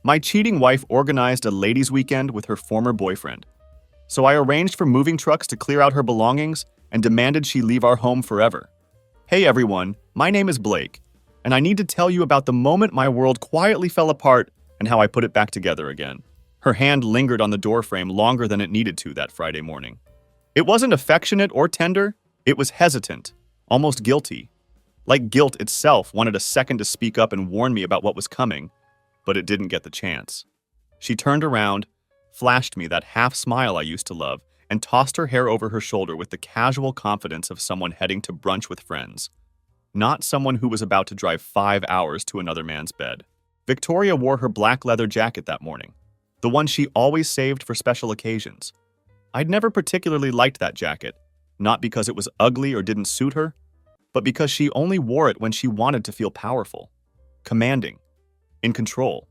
My cheating wife organized a ladies' weekend with her former boyfriend. So I arranged for moving trucks to clear out her belongings and demanded she leave our home forever. Hey everyone, my name is Blake, and I need to tell you about the moment my world quietly fell apart and how I put it back together again. Her hand lingered on the doorframe longer than it needed to that Friday morning. It wasn't affectionate or tender, it was hesitant, almost guilty. Like guilt itself wanted a second to speak up and warn me about what was coming, but it didn't get the chance. She turned around, flashed me that half smile I used to love, and tossed her hair over her shoulder with the casual confidence of someone heading to brunch with friends. Not someone who was about to drive 5 hours to another man's bed. Victoria wore her black leather jacket that morning, the one she always saved for special occasions. I'd never particularly liked that jacket, not because it was ugly or didn't suit her, but because she only wore it when she wanted to feel powerful, commanding, in control.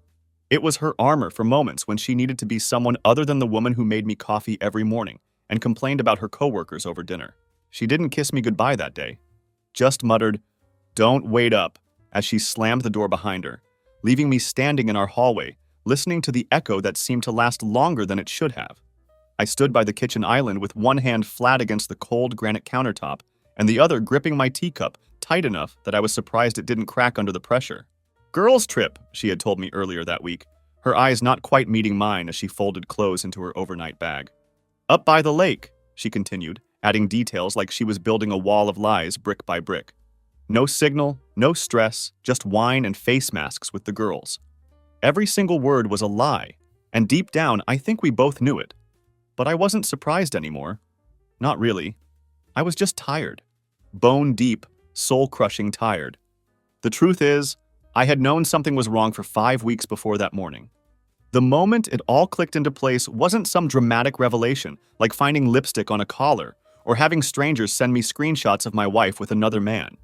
It was her armor for moments when she needed to be someone other than the woman who made me coffee every morning and complained about her coworkers over dinner. She didn't kiss me goodbye that day, just muttered, "Don't wait up," as she slammed the door behind her, leaving me standing in our hallway, listening to the echo that seemed to last longer than it should have. I stood by the kitchen island with one hand flat against the cold granite countertop and the other gripping my teacup tight enough that I was surprised it didn't crack under the pressure. "Girls' trip," she had told me earlier that week, her eyes not quite meeting mine as she folded clothes into her overnight bag. "Up by the lake," she continued, adding details like she was building a wall of lies brick by brick. No signal, no stress, just wine and face masks with the girls. Every single word was a lie, and deep down I think we both knew it. But I wasn't surprised anymore. Not really. I was just tired. Bone deep, soul-crushing tired. The truth is, I had known something was wrong for 5 weeks before that morning. The moment it all clicked into place wasn't some dramatic revelation, like finding lipstick on a collar or having strangers send me screenshots of my wife with another man.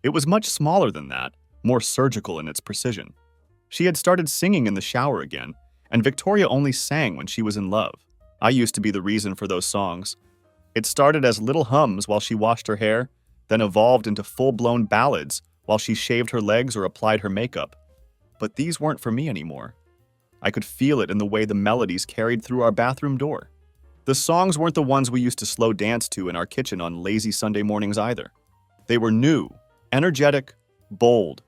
It was much smaller than that, more surgical in its precision. She had started singing in the shower again, and Victoria only sang when she was in love. I used to be the reason for those songs. It started as little hums while she washed her hair, then evolved into full-blown ballads while she shaved her legs or applied her makeup. But these weren't for me anymore. I could feel it in the way the melodies carried through our bathroom door. The songs weren't the ones we used to slow dance to in our kitchen on lazy Sunday mornings either. They were new, energetic, bold,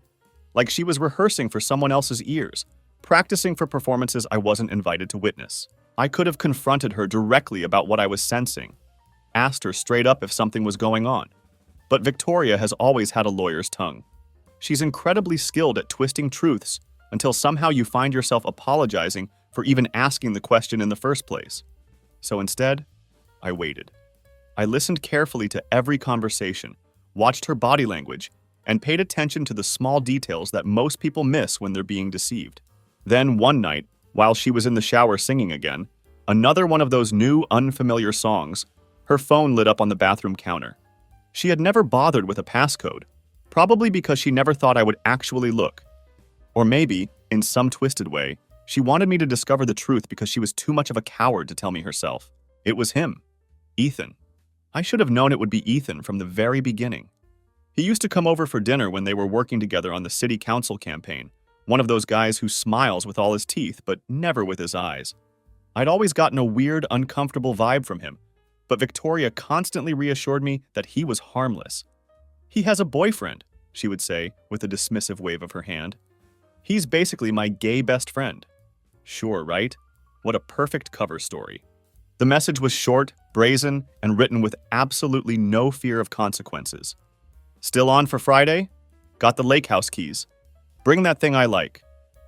like she was rehearsing for someone else's ears, practicing for performances I wasn't invited to witness. I could have confronted her directly about what I was sensing, asked her straight up if something was going on. But Victoria has always had a lawyer's tongue. She's incredibly skilled at twisting truths until somehow you find yourself apologizing for even asking the question in the first place. So instead, I waited. I listened carefully to every conversation, watched her body language, and paid attention to the small details that most people miss when they're being deceived. Then one night, while she was in the shower singing again, another one of those new, unfamiliar songs, her phone lit up on the bathroom counter. She had never bothered with a passcode, probably because she never thought I would actually look. Or maybe, in some twisted way, she wanted me to discover the truth because she was too much of a coward to tell me herself. It was him, Ethan. I should have known it would be Ethan from the very beginning. He used to come over for dinner when they were working together on the city council campaign, one of those guys who smiles with all his teeth but never with his eyes. I'd always gotten a weird, uncomfortable vibe from him, but Victoria constantly reassured me that he was harmless. "He has a boyfriend," she would say with a dismissive wave of her hand. "He's basically my gay best friend." Sure, right? What a perfect cover story. The message was short, brazen, and written with absolutely no fear of consequences. "Still on for Friday? Got the lake house keys. Bring that thing I like."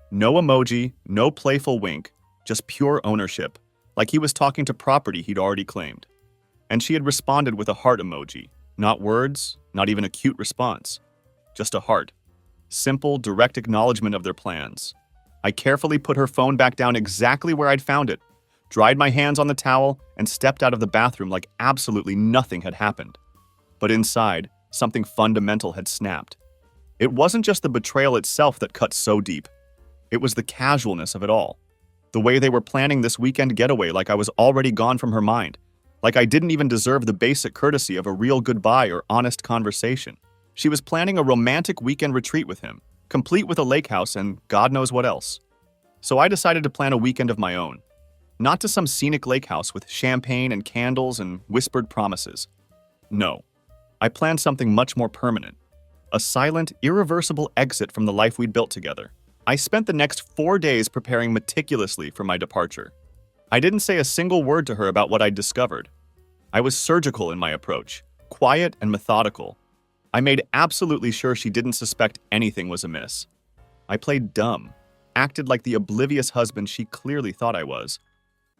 No emoji, no playful wink, just pure ownership, like he was talking to property he'd already claimed. And she had responded with a heart emoji. Not words, not even a cute response. Just a heart. Simple, direct acknowledgement of their plans. I carefully put her phone back down exactly where I'd found it, dried my hands on the towel, and stepped out of the bathroom like absolutely nothing had happened. But inside, something fundamental had snapped. It wasn't just the betrayal itself that cut so deep. It was the casualness of it all. The way they were planning this weekend getaway like I was already gone from her mind. Like I didn't even deserve the basic courtesy of a real goodbye or honest conversation. She was planning a romantic weekend retreat with him, complete with a lake house and God knows what else. So I decided to plan a weekend of my own. Not to some scenic lake house with champagne and candles and whispered promises. No, I planned something much more permanent. A silent, irreversible exit from the life we'd built together. I spent the next 4 days preparing meticulously for my departure. I didn't say a single word to her about what I'd discovered. I was surgical in my approach, quiet and methodical. I made absolutely sure she didn't suspect anything was amiss. I played dumb, acted like the oblivious husband she clearly thought I was.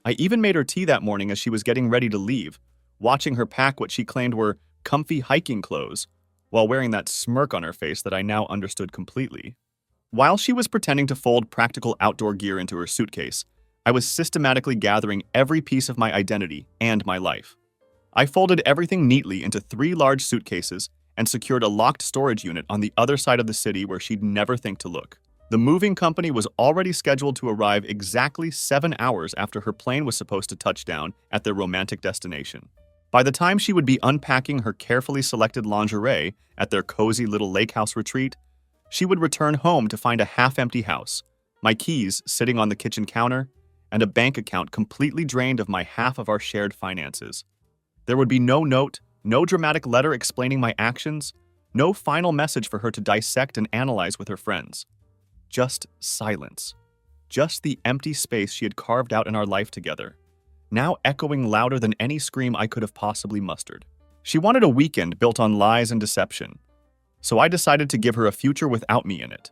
I even made her tea that morning as she was getting ready to leave, watching her pack what she claimed were comfy hiking clothes, while wearing that smirk on her face that I now understood completely. While she was pretending to fold practical outdoor gear into her suitcase, I was systematically gathering every piece of my identity and my life. I folded everything neatly into 3 large suitcases and secured a locked storage unit on the other side of the city where she'd never think to look. The moving company was already scheduled to arrive exactly 7 hours after her plane was supposed to touch down at their romantic destination. By the time she would be unpacking her carefully selected lingerie at their cozy little lake house retreat, she would return home to find a half-empty house, my keys sitting on the kitchen counter, and a bank account completely drained of my half of our shared finances. There would be no note, no dramatic letter explaining my actions, no final message for her to dissect and analyze with her friends. Just silence. Just the empty space she had carved out in our life together, now echoing louder than any scream I could have possibly mustered. She wanted a weekend built on lies and deception, so I decided to give her a future without me in it.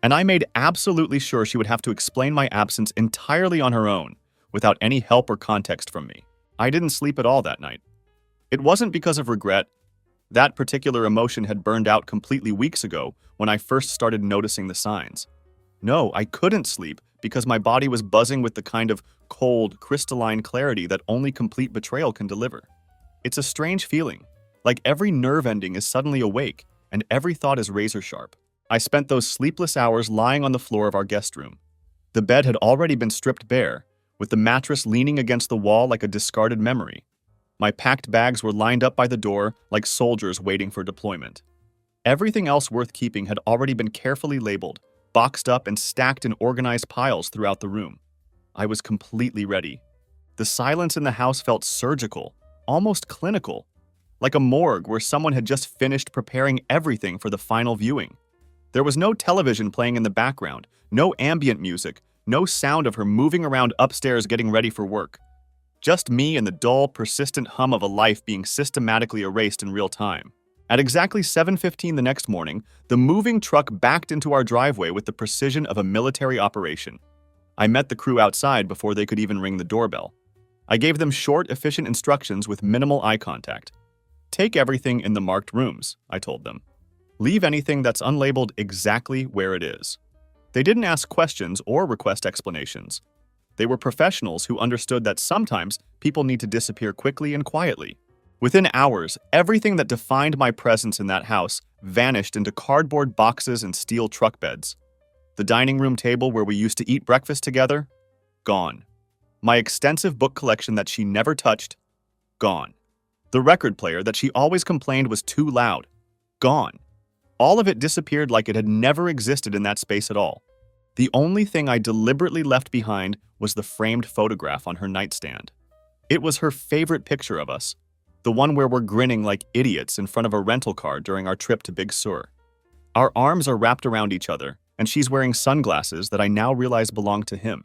And I made absolutely sure she would have to explain my absence entirely on her own, without any help or context from me. I didn't sleep at all that night. It wasn't because of regret. That particular emotion had burned out completely weeks ago when I first started noticing the signs. No, I couldn't sleep because my body was buzzing with the kind of cold, crystalline clarity that only complete betrayal can deliver. It's a strange feeling, like every nerve ending is suddenly awake and every thought is razor sharp. I spent those sleepless hours lying on the floor of our guest room. The bed had already been stripped bare, with the mattress leaning against the wall like a discarded memory. My packed bags were lined up by the door like soldiers waiting for deployment. Everything else worth keeping had already been carefully labeled, boxed up and stacked in organized piles throughout the room. I was completely ready. The silence in the house felt surgical, almost clinical, like a morgue where someone had just finished preparing everything for the final viewing. There was no television playing in the background, no ambient music, no sound of her moving around upstairs getting ready for work. Just me and the dull, persistent hum of a life being systematically erased in real time. At exactly 7:15 the next morning, the moving truck backed into our driveway with the precision of a military operation. I met the crew outside before they could even ring the doorbell. I gave them short, efficient instructions with minimal eye contact. Take everything in the marked rooms, I told them. Leave anything that's unlabeled exactly where it is. They didn't ask questions or request explanations. They were professionals who understood that sometimes people need to disappear quickly and quietly. Within hours, everything that defined my presence in that house vanished into cardboard boxes and steel truck beds. The dining room table where we used to eat breakfast together? Gone. My extensive book collection that she never touched? Gone. The record player that she always complained was too loud? Gone. All of it disappeared like it had never existed in that space at all. The only thing I deliberately left behind was the framed photograph on her nightstand. It was her favorite picture of us, the one where we're grinning like idiots in front of a rental car during our trip to Big Sur. Our arms are wrapped around each other, and she's wearing sunglasses that I now realize belong to him.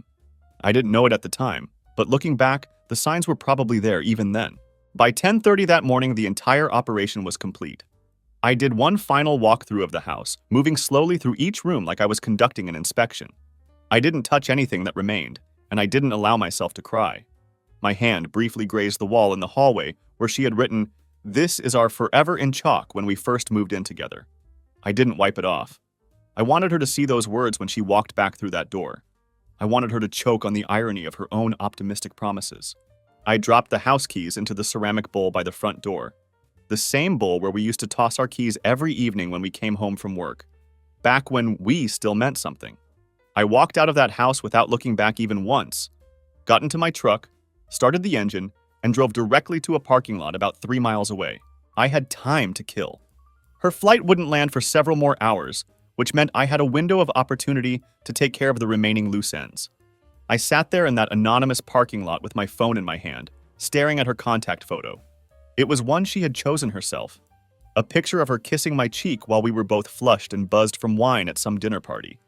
I didn't know it at the time, but looking back, the signs were probably there even then. By 10:30 that morning, the entire operation was complete. I did one final walkthrough of the house, moving slowly through each room like I was conducting an inspection. I didn't touch anything that remained, and I didn't allow myself to cry. My hand briefly grazed the wall in the hallway where she had written, "This is our forever" in chalk when we first moved in together. I didn't wipe it off. I wanted her to see those words when she walked back through that door. I wanted her to choke on the irony of her own optimistic promises. I dropped the house keys into the ceramic bowl by the front door. The same bowl where we used to toss our keys every evening when we came home from work, back when we still meant something. I walked out of that house without looking back even once, got into my truck, started the engine, and drove directly to a parking lot about 3 miles away. I had time to kill. Her flight wouldn't land for several more hours, which meant I had a window of opportunity to take care of the remaining loose ends. I sat there in that anonymous parking lot with my phone in my hand, staring at her contact photo. It was one she had chosen herself. A picture of her kissing my cheek while we were both flushed and buzzed from wine at some dinner party.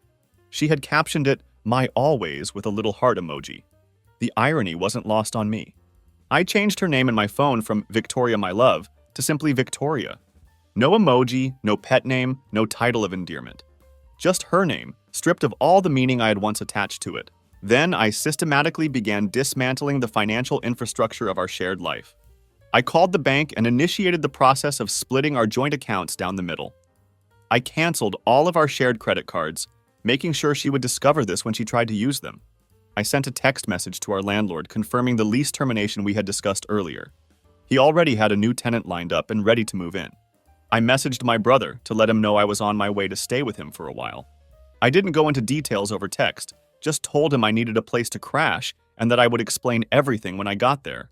She had captioned it, "My always," with a little heart emoji. The irony wasn't lost on me. I changed her name in my phone from Victoria My Love to simply Victoria. No emoji, no pet name, no title of endearment. Just her name, stripped of all the meaning I had once attached to it. Then I systematically began dismantling the financial infrastructure of our shared life. I called the bank and initiated the process of splitting our joint accounts down the middle. I canceled all of our shared credit cards, making sure she would discover this when she tried to use them. I sent a text message to our landlord confirming the lease termination we had discussed earlier. He already had a new tenant lined up and ready to move in. I messaged my brother to let him know I was on my way to stay with him for a while. I didn't go into details over text, just told him I needed a place to crash and that I would explain everything when I got there.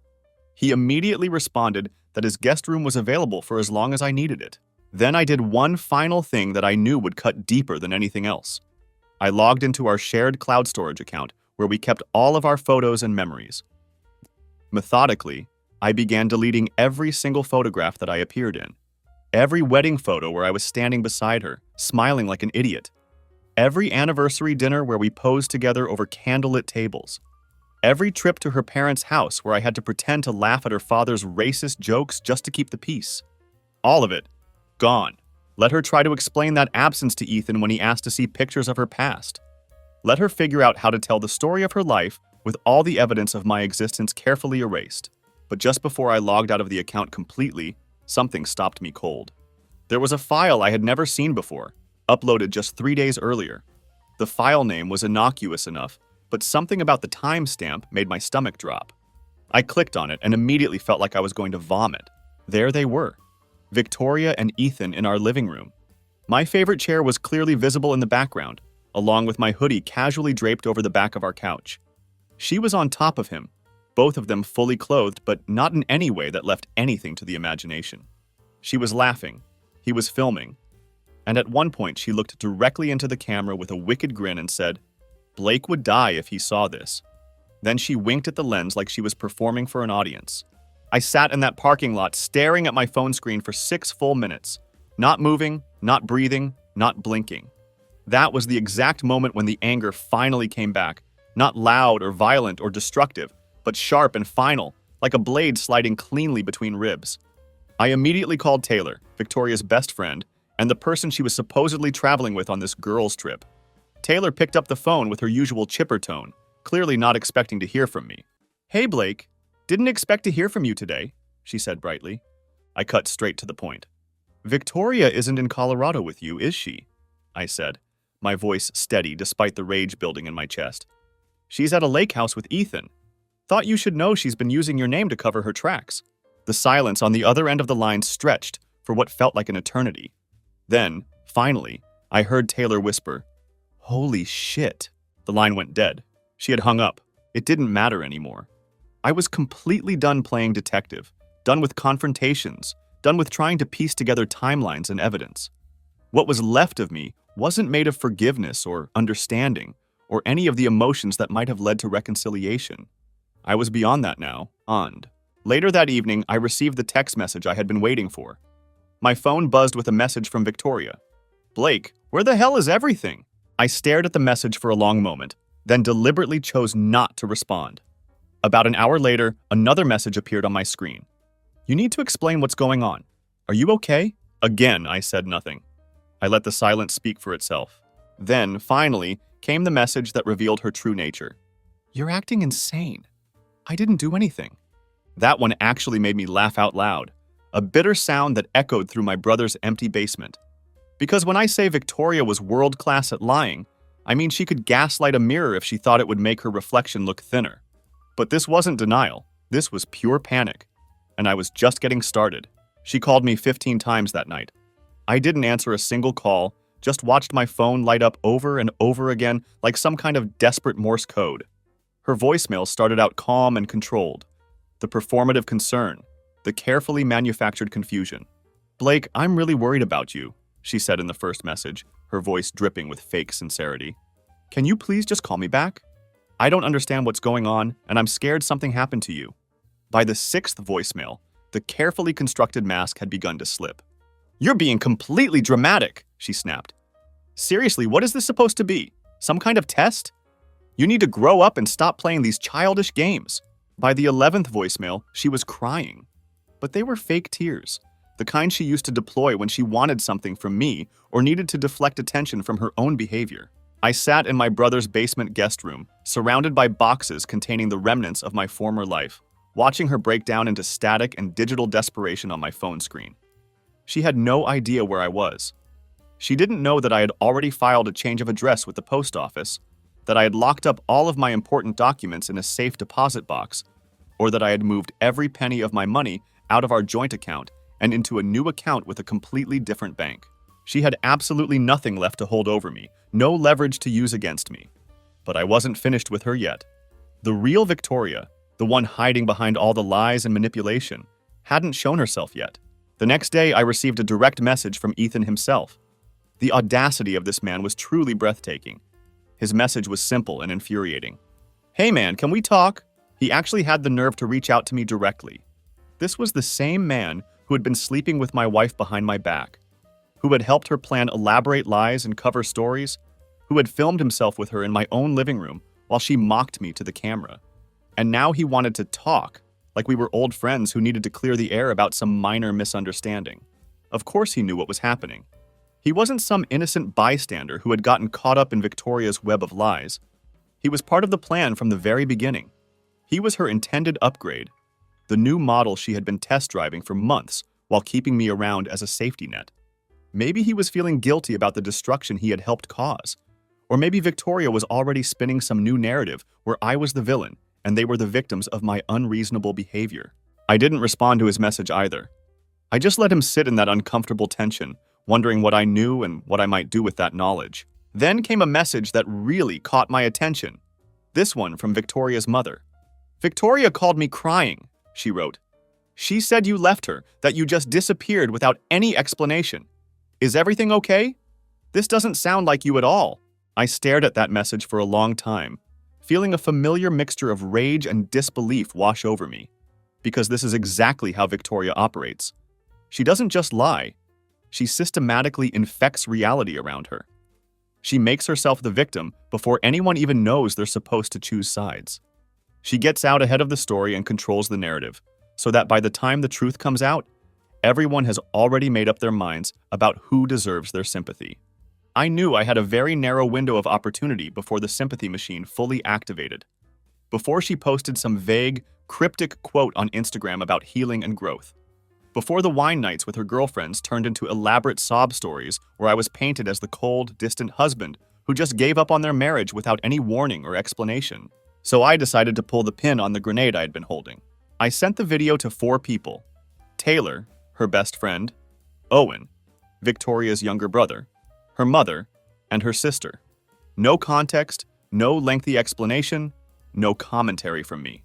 He immediately responded that his guest room was available for as long as I needed it. Then I did one final thing that I knew would cut deeper than anything else. I logged into our shared cloud storage account where we kept all of our photos and memories. Methodically, I began deleting every single photograph that I appeared in. Every wedding photo where I was standing beside her, smiling like an idiot. Every anniversary dinner where we posed together over candlelit tables. Every trip to her parents' house where I had to pretend to laugh at her father's racist jokes just to keep the peace. All of it, gone. Let her try to explain that absence to Ethan when he asked to see pictures of her past. Let her figure out how to tell the story of her life with all the evidence of my existence carefully erased. But just before I logged out of the account completely, something stopped me cold. There was a file I had never seen before, uploaded just 3 days earlier. The file name was innocuous enough, but something about the timestamp made my stomach drop. I clicked on it and immediately felt like I was going to vomit. There they were, Victoria and Ethan in our living room. My favorite chair was clearly visible in the background, along with my hoodie casually draped over the back of our couch. She was on top of him, both of them fully clothed, but not in any way that left anything to the imagination. She was laughing. He was filming. And at one point, she looked directly into the camera with a wicked grin and said, "Blake would die if he saw this." Then she winked at the lens like she was performing for an audience. I sat in that parking lot staring at my phone screen for 6 full minutes, not moving, not breathing, not blinking. That was the exact moment when the anger finally came back, not loud or violent or destructive, but sharp and final, like a blade sliding cleanly between ribs. I immediately called Taylor, Victoria's best friend, and the person she was supposedly traveling with on this girls' trip. Taylor picked up the phone with her usual chipper tone, clearly not expecting to hear from me. "Hey, Blake. Didn't expect to hear from you today," she said brightly. I cut straight to the point. "Victoria isn't in Colorado with you, is she?" I said, my voice steady despite the rage building in my chest. "She's at a lake house with Ethan. Thought you should know she's been using your name to cover her tracks." The silence on the other end of the line stretched for what felt like an eternity. Then, finally, I heard Taylor whisper, "Holy shit." The line went dead. She had hung up. It didn't matter anymore. I was completely done playing detective, done with confrontations, done with trying to piece together timelines and evidence. What was left of me wasn't made of forgiveness or understanding or any of the emotions that might have led to reconciliation. I was beyond that now, and later that evening, I received the text message I had been waiting for. My phone buzzed with a message from Victoria. "Blake, where the hell is everything?" I stared at the message for a long moment, then deliberately chose not to respond. About an hour later, another message appeared on my screen. "You need to explain what's going on. Are you okay?" Again, I said nothing. I let the silence speak for itself. Then, finally, came the message that revealed her true nature. "You're acting insane. I didn't do anything." That one actually made me laugh out loud, a bitter sound that echoed through my brother's empty basement. Because when I say Victoria was world-class at lying, I mean she could gaslight a mirror if she thought it would make her reflection look thinner. But this wasn't denial. This was pure panic. And I was just getting started. She called me 15 times that night. I didn't answer a single call, just watched my phone light up over and over again like some kind of desperate Morse code. Her voicemail started out calm and controlled. The performative concern, the carefully manufactured confusion. "Blake, I'm really worried about you," she said in the first message, her voice dripping with fake sincerity. Can you please just call me back? I don't understand what's going on, and I'm scared something happened to you. By the sixth voicemail, the carefully constructed mask had begun to slip. You're being completely dramatic, she snapped. Seriously, what is this supposed to be? Some kind of test? You need to grow up and stop playing these childish games. By the 11th voicemail, she was crying. But they were fake tears, the kind she used to deploy when she wanted something from me or needed to deflect attention from her own behavior. I sat in my brother's basement guest room, surrounded by boxes containing the remnants of my former life, watching her break down into static and digital desperation on my phone screen. She had no idea where I was. She didn't know that I had already filed a change of address with the post office, that I had locked up all of my important documents in a safe deposit box, or that I had moved every penny of my money out of our joint account and into a new account with a completely different bank. She had absolutely nothing left to hold over me, no leverage to use against me. But I wasn't finished with her yet. The real Victoria, the one hiding behind all the lies and manipulation, hadn't shown herself yet. The next day, I received a direct message from Ethan himself. The audacity of this man was truly breathtaking. His message was simple and infuriating. Hey man, can we talk? He actually had the nerve to reach out to me directly. This was the same man who had been sleeping with my wife behind my back, who had helped her plan elaborate lies and cover stories, who had filmed himself with her in my own living room while she mocked me to the camera. And now he wanted to talk, like we were old friends who needed to clear the air about some minor misunderstanding. Of course he knew what was happening. He wasn't some innocent bystander who had gotten caught up in Victoria's web of lies. He was part of the plan from the very beginning. He was her intended upgrade, the new model she had been test driving for months while keeping me around as a safety net. Maybe he was feeling guilty about the destruction he had helped cause. Or maybe Victoria was already spinning some new narrative where I was the villain and they were the victims of my unreasonable behavior. I didn't respond to his message either. I just let him sit in that uncomfortable tension, wondering what I knew and what I might do with that knowledge. Then came a message that really caught my attention. This one from Victoria's mother. Victoria called me crying, she wrote. She said you left her, that you just disappeared without any explanation. Is everything okay? This doesn't sound like you at all. I stared at that message for a long time, feeling a familiar mixture of rage and disbelief wash over me. Because this is exactly how Victoria operates. She doesn't just lie. She systematically infects reality around her. She makes herself the victim before anyone even knows they're supposed to choose sides. She gets out ahead of the story and controls the narrative, so that by the time the truth comes out, everyone has already made up their minds about who deserves their sympathy. I knew I had a very narrow window of opportunity before the sympathy machine fully activated. Before she posted some vague, cryptic quote on Instagram about healing and growth. Before the wine nights with her girlfriends turned into elaborate sob stories where I was painted as the cold, distant husband who just gave up on their marriage without any warning or explanation. So I decided to pull the pin on the grenade I had been holding. I sent the video to 4 people. Taylor, her best friend, Owen, Victoria's younger brother, her mother, and her sister. No context, no lengthy explanation, no commentary from me.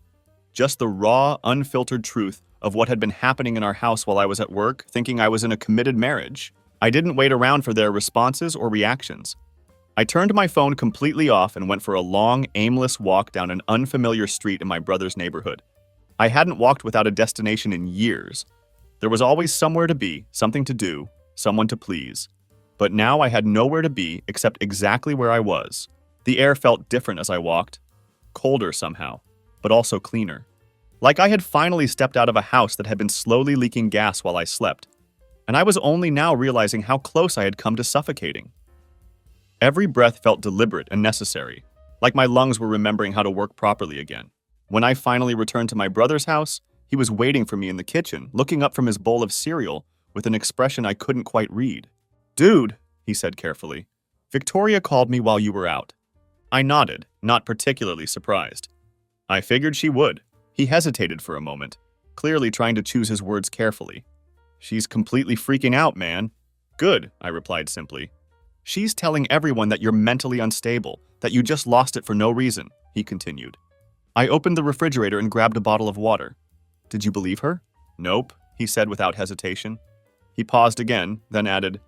Just the raw, unfiltered truth of what had been happening in our house while I was at work, thinking I was in a committed marriage. I didn't wait around for their responses or reactions. I turned my phone completely off and went for a long, aimless walk down an unfamiliar street in my brother's neighborhood. I hadn't walked without a destination in years. There was always somewhere to be, something to do, someone to please. But now I had nowhere to be except exactly where I was. The air felt different as I walked, colder somehow, but also cleaner. Like I had finally stepped out of a house that had been slowly leaking gas while I slept, and I was only now realizing how close I had come to suffocating. Every breath felt deliberate and necessary, like my lungs were remembering how to work properly again. When I finally returned to my brother's house, he was waiting for me in the kitchen, looking up from his bowl of cereal with an expression I couldn't quite read. Dude, he said carefully, Victoria called me while you were out. I nodded, not particularly surprised. I figured she would. He hesitated for a moment, clearly trying to choose his words carefully. She's completely freaking out, man. Good, I replied simply. She's telling everyone that you're mentally unstable, that you just lost it for no reason, he continued. I opened the refrigerator and grabbed a bottle of water. Did you believe her? Nope, he said without hesitation. He paused again, then added,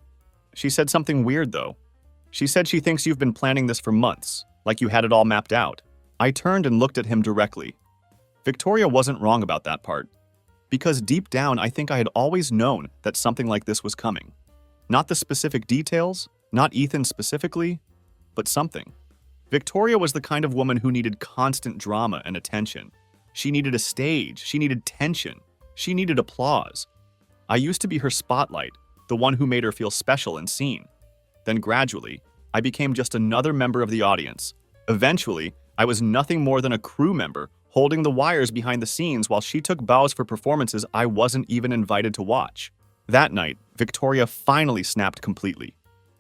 She said something weird, though. She said she thinks you've been planning this for months, like you had it all mapped out. I turned and looked at him directly. Victoria wasn't wrong about that part. Because deep down, I think I had always known that something like this was coming. Not the specific details, not Ethan specifically, but something. Victoria was the kind of woman who needed constant drama and attention. She needed a stage, she needed tension, she needed applause. I used to be her spotlight, the one who made her feel special and seen. Then gradually, I became just another member of the audience. Eventually, I was nothing more than a crew member holding the wires behind the scenes while she took bows for performances I wasn't even invited to watch. That night, Victoria finally snapped completely.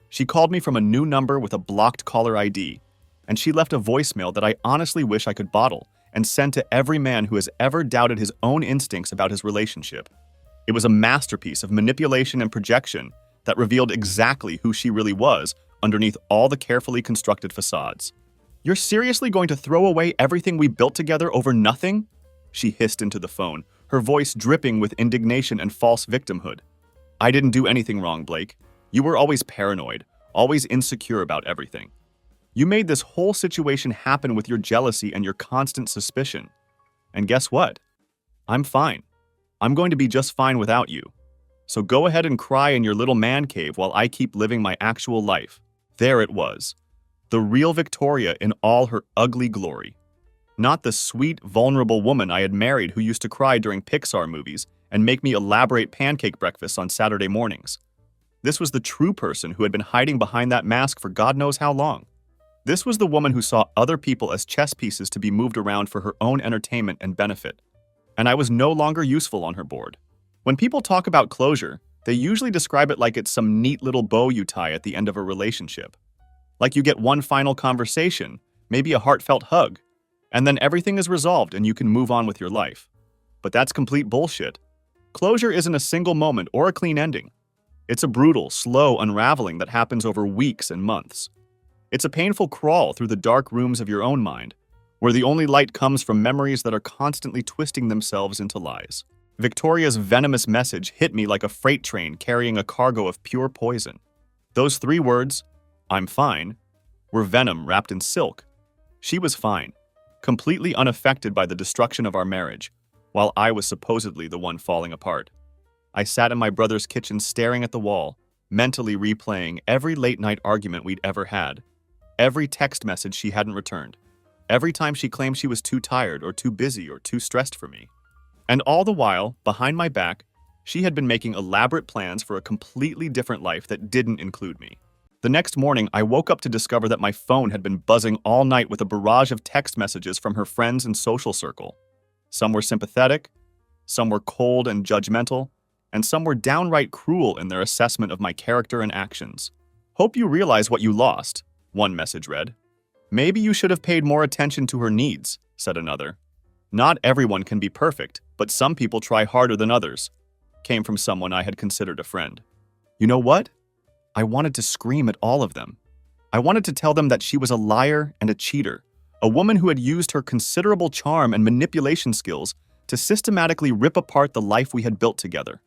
She called me from a new number with a blocked caller ID, and she left a voicemail that I honestly wish I could bottle and send to every man who has ever doubted his own instincts about his relationship. It was a masterpiece of manipulation and projection that revealed exactly who she really was underneath all the carefully constructed facades. "You're seriously going to throw away everything we built together over nothing?" She hissed into the phone, her voice dripping with indignation and false victimhood. "I didn't do anything wrong, Blake. You were always paranoid, always insecure about everything. You made this whole situation happen with your jealousy and your constant suspicion. And guess what? I'm fine. I'm going to be just fine without you. So go ahead and cry in your little man cave while I keep living my actual life." There it was. The real Victoria in all her ugly glory. Not the sweet, vulnerable woman I had married who used to cry during Pixar movies and make me elaborate pancake breakfasts on Saturday mornings. This was the true person who had been hiding behind that mask for God knows how long. This was the woman who saw other people as chess pieces to be moved around for her own entertainment and benefit. And I was no longer useful on her board. When people talk about closure, they usually describe it like it's some neat little bow you tie at the end of a relationship. Like you get one final conversation, maybe a heartfelt hug, and then everything is resolved and you can move on with your life. But that's complete bullshit. Closure isn't a single moment or a clean ending. It's a brutal, slow unraveling that happens over weeks and months. It's a painful crawl through the dark rooms of your own mind, where the only light comes from memories that are constantly twisting themselves into lies. Victoria's venomous message hit me like a freight train carrying a cargo of pure poison. Those 3 words, "I'm fine," were venom wrapped in silk. She was fine, completely unaffected by the destruction of our marriage, while I was supposedly the one falling apart. I sat in my brother's kitchen staring at the wall, mentally replaying every late-night argument we'd ever had, every text message she hadn't returned, every time she claimed she was too tired or too busy or too stressed for me. And all the while, behind my back, she had been making elaborate plans for a completely different life that didn't include me. The next morning, I woke up to discover that my phone had been buzzing all night with a barrage of text messages from her friends and social circle. Some were sympathetic, some were cold and judgmental, and some were downright cruel in their assessment of my character and actions. "Hope you realize what you lost," one message read. "Maybe you should have paid more attention to her needs," said another. "Not everyone can be perfect, but some people try harder than others," came from someone I had considered a friend. You know what? I wanted to scream at all of them. I wanted to tell them that she was a liar and a cheater, a woman who had used her considerable charm and manipulation skills to systematically rip apart the life we had built together.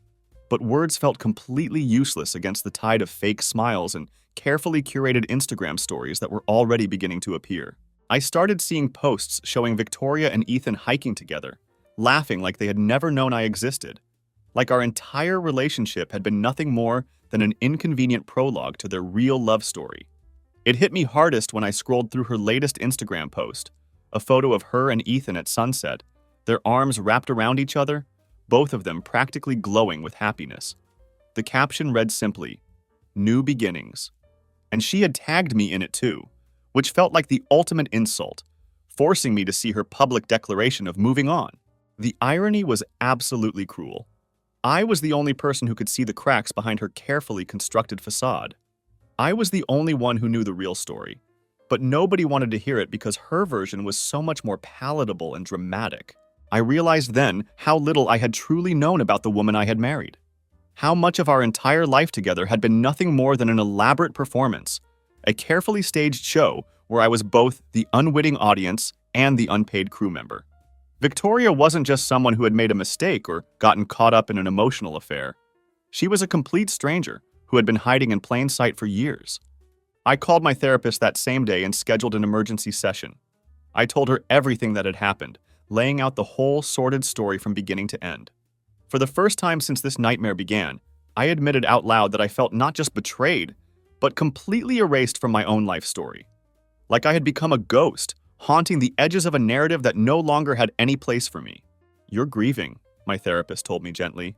But words felt completely useless against the tide of fake smiles and carefully curated Instagram stories that were already beginning to appear. I started seeing posts showing Victoria and Ethan hiking together, laughing like they had never known I existed, like our entire relationship had been nothing more than an inconvenient prologue to their real love story. It hit me hardest when I scrolled through her latest Instagram post, a photo of her and Ethan at sunset, their arms wrapped around each other, both of them practically glowing with happiness. The caption read simply, "New beginnings." And she had tagged me in it too, which felt like the ultimate insult, forcing me to see her public declaration of moving on. The irony was absolutely cruel. I was the only person who could see the cracks behind her carefully constructed facade. I was the only one who knew the real story, but nobody wanted to hear it because her version was so much more palatable and dramatic. I realized then how little I had truly known about the woman I had married. How much of our entire life together had been nothing more than an elaborate performance, a carefully staged show where I was both the unwitting audience and the unpaid crew member. Victoria wasn't just someone who had made a mistake or gotten caught up in an emotional affair. She was a complete stranger who had been hiding in plain sight for years. I called my therapist that same day and scheduled an emergency session. I told her everything that had happened, laying out the whole sordid story from beginning to end. For the first time since this nightmare began, I admitted out loud that I felt not just betrayed, but completely erased from my own life story. Like I had become a ghost, haunting the edges of a narrative that no longer had any place for me. "You're grieving," my therapist told me gently.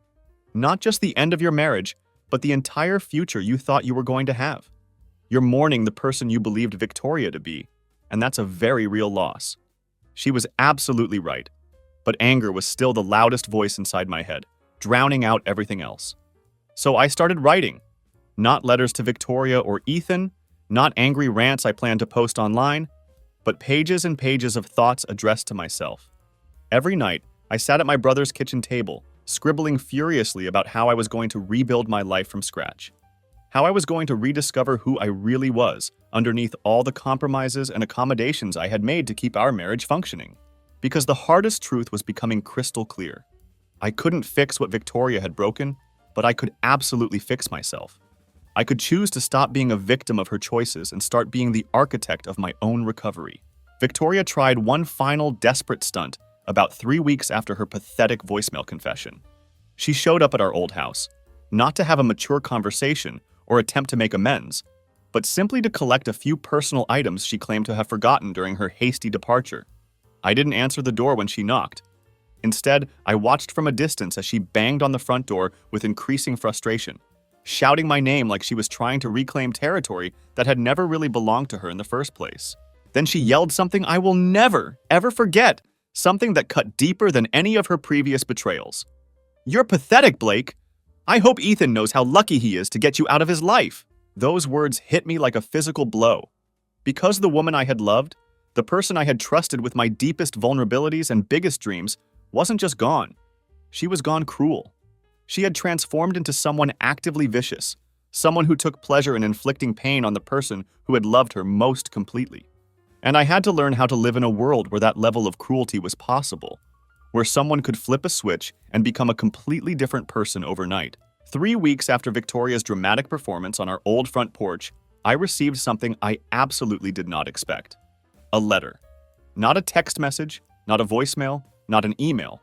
"Not just the end of your marriage, but the entire future you thought you were going to have. You're mourning the person you believed Victoria to be, and that's a very real loss." She was absolutely right, but anger was still the loudest voice inside my head, drowning out everything else. So I started writing. Not letters to Victoria or Ethan, not angry rants I planned to post online, but pages and pages of thoughts addressed to myself. Every night, I sat at my brother's kitchen table, scribbling furiously about how I was going to rebuild my life from scratch. How I was going to rediscover who I really was underneath all the compromises and accommodations I had made to keep our marriage functioning. Because the hardest truth was becoming crystal clear. I couldn't fix what Victoria had broken, but I could absolutely fix myself. I could choose to stop being a victim of her choices and start being the architect of my own recovery. Victoria tried one final desperate stunt about 3 weeks after her pathetic voicemail confession. She showed up at our old house, not to have a mature conversation or attempt to make amends, but simply to collect a few personal items she claimed to have forgotten during her hasty departure. I didn't answer the door when she knocked. Instead, I watched from a distance as she banged on the front door with increasing frustration, shouting my name like she was trying to reclaim territory that had never really belonged to her in the first place. Then she yelled something I will never, ever forget, something that cut deeper than any of her previous betrayals. "You're pathetic, Blake. I hope Ethan knows how lucky he is to get you out of his life." Those words hit me like a physical blow. Because the woman I had loved, the person I had trusted with my deepest vulnerabilities and biggest dreams, wasn't just gone. She was gone cruel. She had transformed into someone actively vicious, someone who took pleasure in inflicting pain on the person who had loved her most completely. And I had to learn how to live in a world where that level of cruelty was possible, where someone could flip a switch and become a completely different person overnight. 3 weeks after Victoria's dramatic performance on our old front porch, I received something I absolutely did not expect. A letter. Not a text message, not a voicemail, not an email.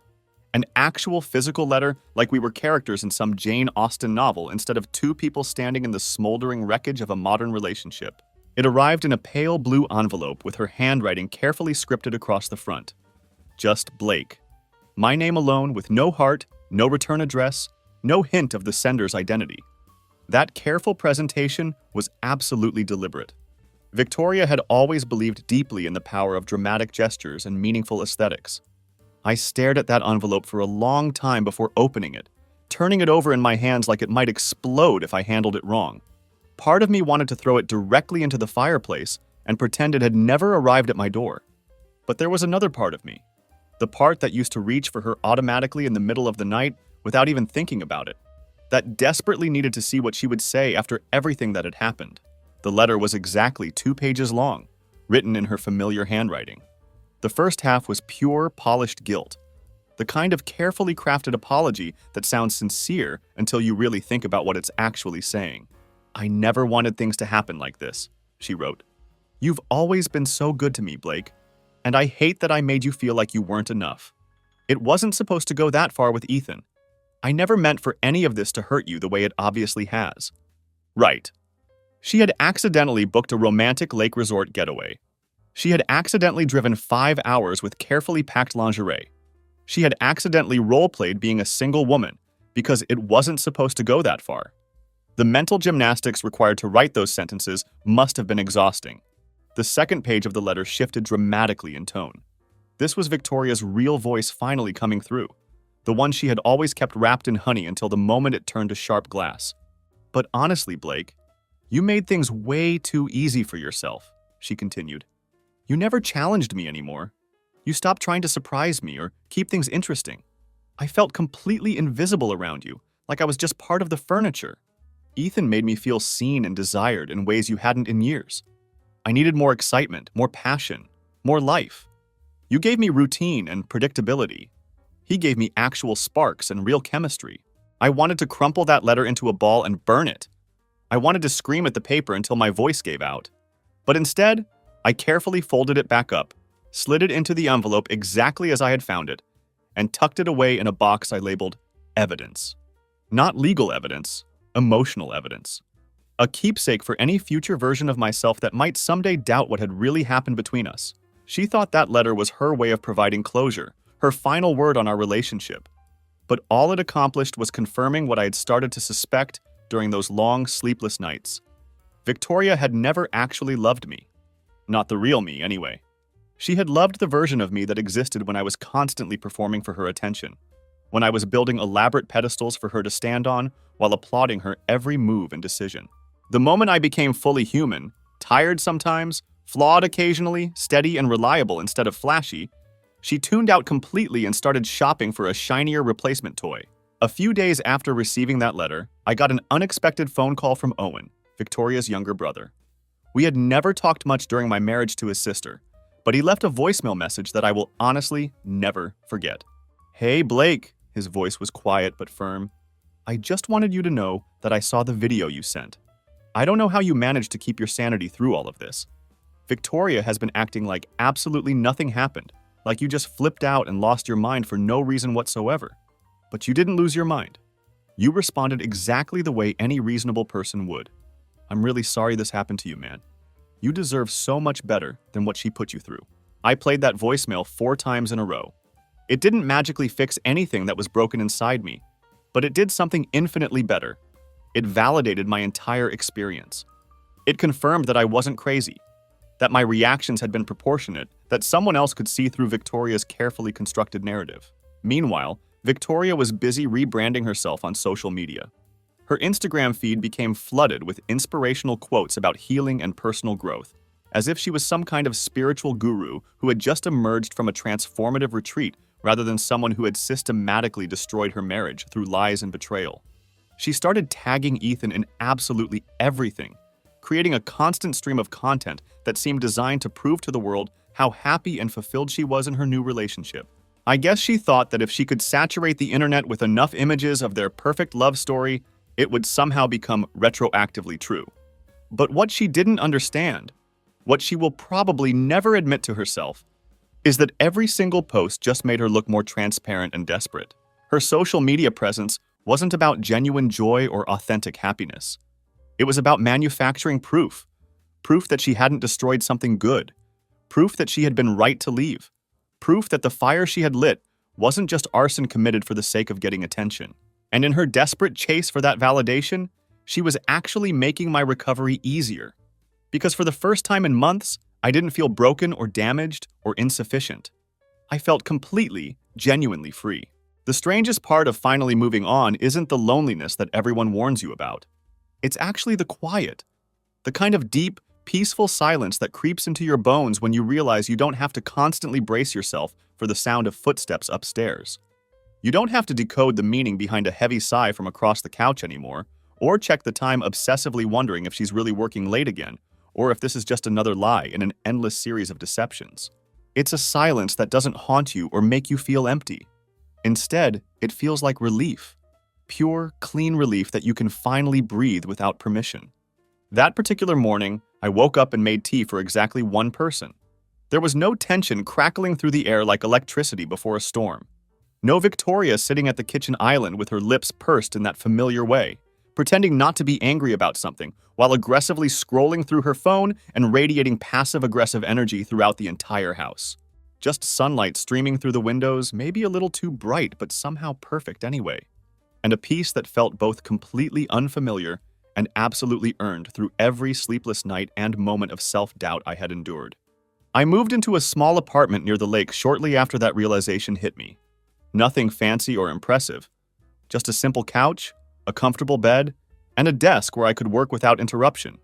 An actual physical letter like we were characters in some Jane Austen novel instead of two people standing in the smoldering wreckage of a modern relationship. It arrived in a pale blue envelope with her handwriting carefully scripted across the front. Just Blake. My name alone with no heart, no return address, no hint of the sender's identity. That careful presentation was absolutely deliberate. Victoria had always believed deeply in the power of dramatic gestures and meaningful aesthetics. I stared at that envelope for a long time before opening it, turning it over in my hands like it might explode if I handled it wrong. Part of me wanted to throw it directly into the fireplace and pretend it had never arrived at my door. But there was another part of me, the part that used to reach for her automatically in the middle of the night without even thinking about it, that desperately needed to see what she would say after everything that had happened. The letter was exactly 2 pages long, written in her familiar handwriting. The first half was pure, polished guilt, the kind of carefully crafted apology that sounds sincere until you really think about what it's actually saying. "I never wanted things to happen like this," she wrote. "You've always been so good to me, Blake, and I hate that I made you feel like you weren't enough. It wasn't supposed to go that far with Ethan. I never meant for any of this to hurt you the way it obviously has." Right. She had accidentally booked a romantic lake resort getaway. She had accidentally driven 5 hours with carefully packed lingerie. She had accidentally role-played being a single woman because it wasn't supposed to go that far. The mental gymnastics required to write those sentences must have been exhausting. The second page of the letter shifted dramatically in tone. This was Victoria's real voice finally coming through, the one she had always kept wrapped in honey until the moment it turned to sharp glass. "But honestly, Blake, you made things way too easy for yourself," she continued. "You never challenged me anymore. You stopped trying to surprise me or keep things interesting. I felt completely invisible around you, like I was just part of the furniture. Ethan made me feel seen and desired in ways you hadn't in years. I needed more excitement, more passion, more life. You gave me routine and predictability. He gave me actual sparks and real chemistry. I wanted to crumple that letter into a ball and burn it. I wanted to scream at the paper until my voice gave out. But instead, I carefully folded it back up, slid it into the envelope exactly as I had found it, and tucked it away in a box I labeled evidence. Not legal evidence, emotional evidence. A keepsake for any future version of myself that might someday doubt what had really happened between us. She thought that letter was her way of providing closure, her final word on our relationship. But all it accomplished was confirming what I had started to suspect during those long, sleepless nights. Victoria had never actually loved me. Not the real me, anyway. She had loved the version of me that existed when I was constantly performing for her attention, when I was building elaborate pedestals for her to stand on while applauding her every move and decision. The moment I became fully human, tired sometimes, flawed occasionally, steady and reliable instead of flashy, she tuned out completely and started shopping for a shinier replacement toy. A few days after receiving that letter, I got an unexpected phone call from Owen, Victoria's younger brother. We had never talked much during my marriage to his sister, but he left a voicemail message that I will honestly never forget. "Hey, Blake," his voice was quiet but firm. "I just wanted you to know that I saw the video you sent. I don't know how you managed to keep your sanity through all of this. Victoria has been acting like absolutely nothing happened, like you just flipped out and lost your mind for no reason whatsoever. But you didn't lose your mind. You responded exactly the way any reasonable person would. I'm really sorry this happened to you, man. You deserve so much better than what she put you through." I played that voicemail 4 times in a row. It didn't magically fix anything that was broken inside me, but it did something infinitely better. It validated my entire experience. It confirmed that I wasn't crazy, that my reactions had been proportionate, that someone else could see through Victoria's carefully constructed narrative. Meanwhile, Victoria was busy rebranding herself on social media. Her Instagram feed became flooded with inspirational quotes about healing and personal growth, as if she was some kind of spiritual guru who had just emerged from a transformative retreat rather than someone who had systematically destroyed her marriage through lies and betrayal. She started tagging Ethan in absolutely everything, creating a constant stream of content that seemed designed to prove to the world how happy and fulfilled she was in her new relationship. I guess she thought that if she could saturate the internet with enough images of their perfect love story, it would somehow become retroactively true. But what she didn't understand, what she will probably never admit to herself, is that every single post just made her look more transparent and desperate. Her social media presence wasn't about genuine joy or authentic happiness. It was about manufacturing proof that she hadn't destroyed something good, proof that she had been right to leave, proof that the fire she had lit wasn't just arson committed for the sake of getting attention. And in her desperate chase for that validation, she was actually making my recovery easier. Because for the first time in months, I didn't feel broken or damaged or insufficient. I felt completely, genuinely free. The strangest part of finally moving on isn't the loneliness that everyone warns you about. It's actually the quiet, the kind of deep, peaceful silence that creeps into your bones when you realize you don't have to constantly brace yourself for the sound of footsteps upstairs. You don't have to decode the meaning behind a heavy sigh from across the couch anymore, or check the time obsessively wondering if she's really working late again, or if this is just another lie in an endless series of deceptions. It's a silence that doesn't haunt you or make you feel empty. Instead, it feels like relief. Pure, clean relief that you can finally breathe without permission. That particular morning, I woke up and made tea for exactly one person. There was no tension crackling through the air like electricity before a storm. No Victoria sitting at the kitchen island with her lips pursed in that familiar way, pretending not to be angry about something, while aggressively scrolling through her phone and radiating passive-aggressive energy throughout the entire house. Just sunlight streaming through the windows, maybe a little too bright, but somehow perfect anyway. And a peace that felt both completely unfamiliar and absolutely earned through every sleepless night and moment of self-doubt I had endured. I moved into a small apartment near the lake shortly after that realization hit me. Nothing fancy or impressive, just a simple couch, a comfortable bed, and a desk where I could work without interruption.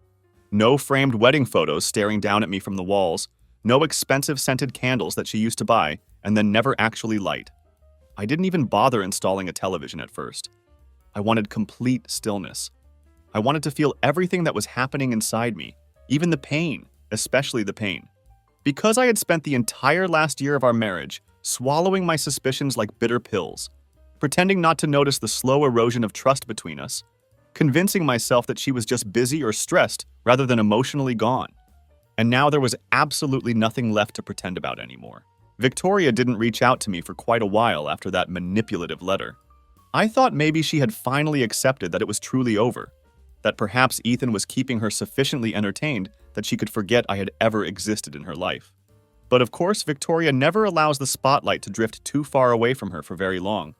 No framed wedding photos staring down at me from the walls, no expensive scented candles that she used to buy and then never actually light. I didn't even bother installing a television at first. I wanted complete stillness. I wanted to feel everything that was happening inside me, even the pain, especially the pain. Because I had spent the entire last year of our marriage swallowing my suspicions like bitter pills, pretending not to notice the slow erosion of trust between us, convincing myself that she was just busy or stressed rather than emotionally gone. And now there was absolutely nothing left to pretend about anymore. Victoria didn't reach out to me for quite a while after that manipulative letter. I thought maybe she had finally accepted that it was truly over, that perhaps Ethan was keeping her sufficiently entertained that she could forget I had ever existed in her life. But of course, Victoria never allows the spotlight to drift too far away from her for very long.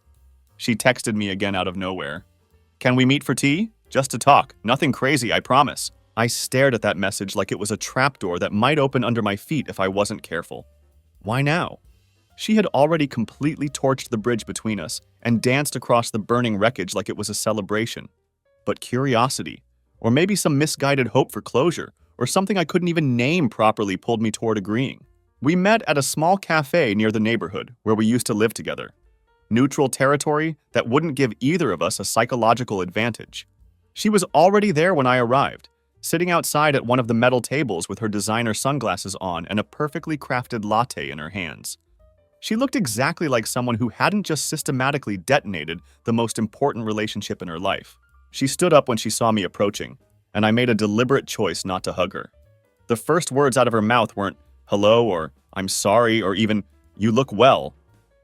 She texted me again out of nowhere. "Can we meet for tea? Just to talk. Nothing crazy, I promise." I stared at that message like it was a trapdoor that might open under my feet if I wasn't careful. Why now? She had already completely torched the bridge between us and danced across the burning wreckage like it was a celebration. But curiosity, or maybe some misguided hope for closure, or something I couldn't even name properly pulled me toward agreeing. We met at a small cafe near the neighborhood where we used to live together. Neutral territory that wouldn't give either of us a psychological advantage. She was already there when I arrived, sitting outside at one of the metal tables with her designer sunglasses on and a perfectly crafted latte in her hands. She looked exactly like someone who hadn't just systematically detonated the most important relationship in her life. She stood up when she saw me approaching, and I made a deliberate choice not to hug her. The first words out of her mouth weren't "hello" or "I'm sorry" or even "you look well."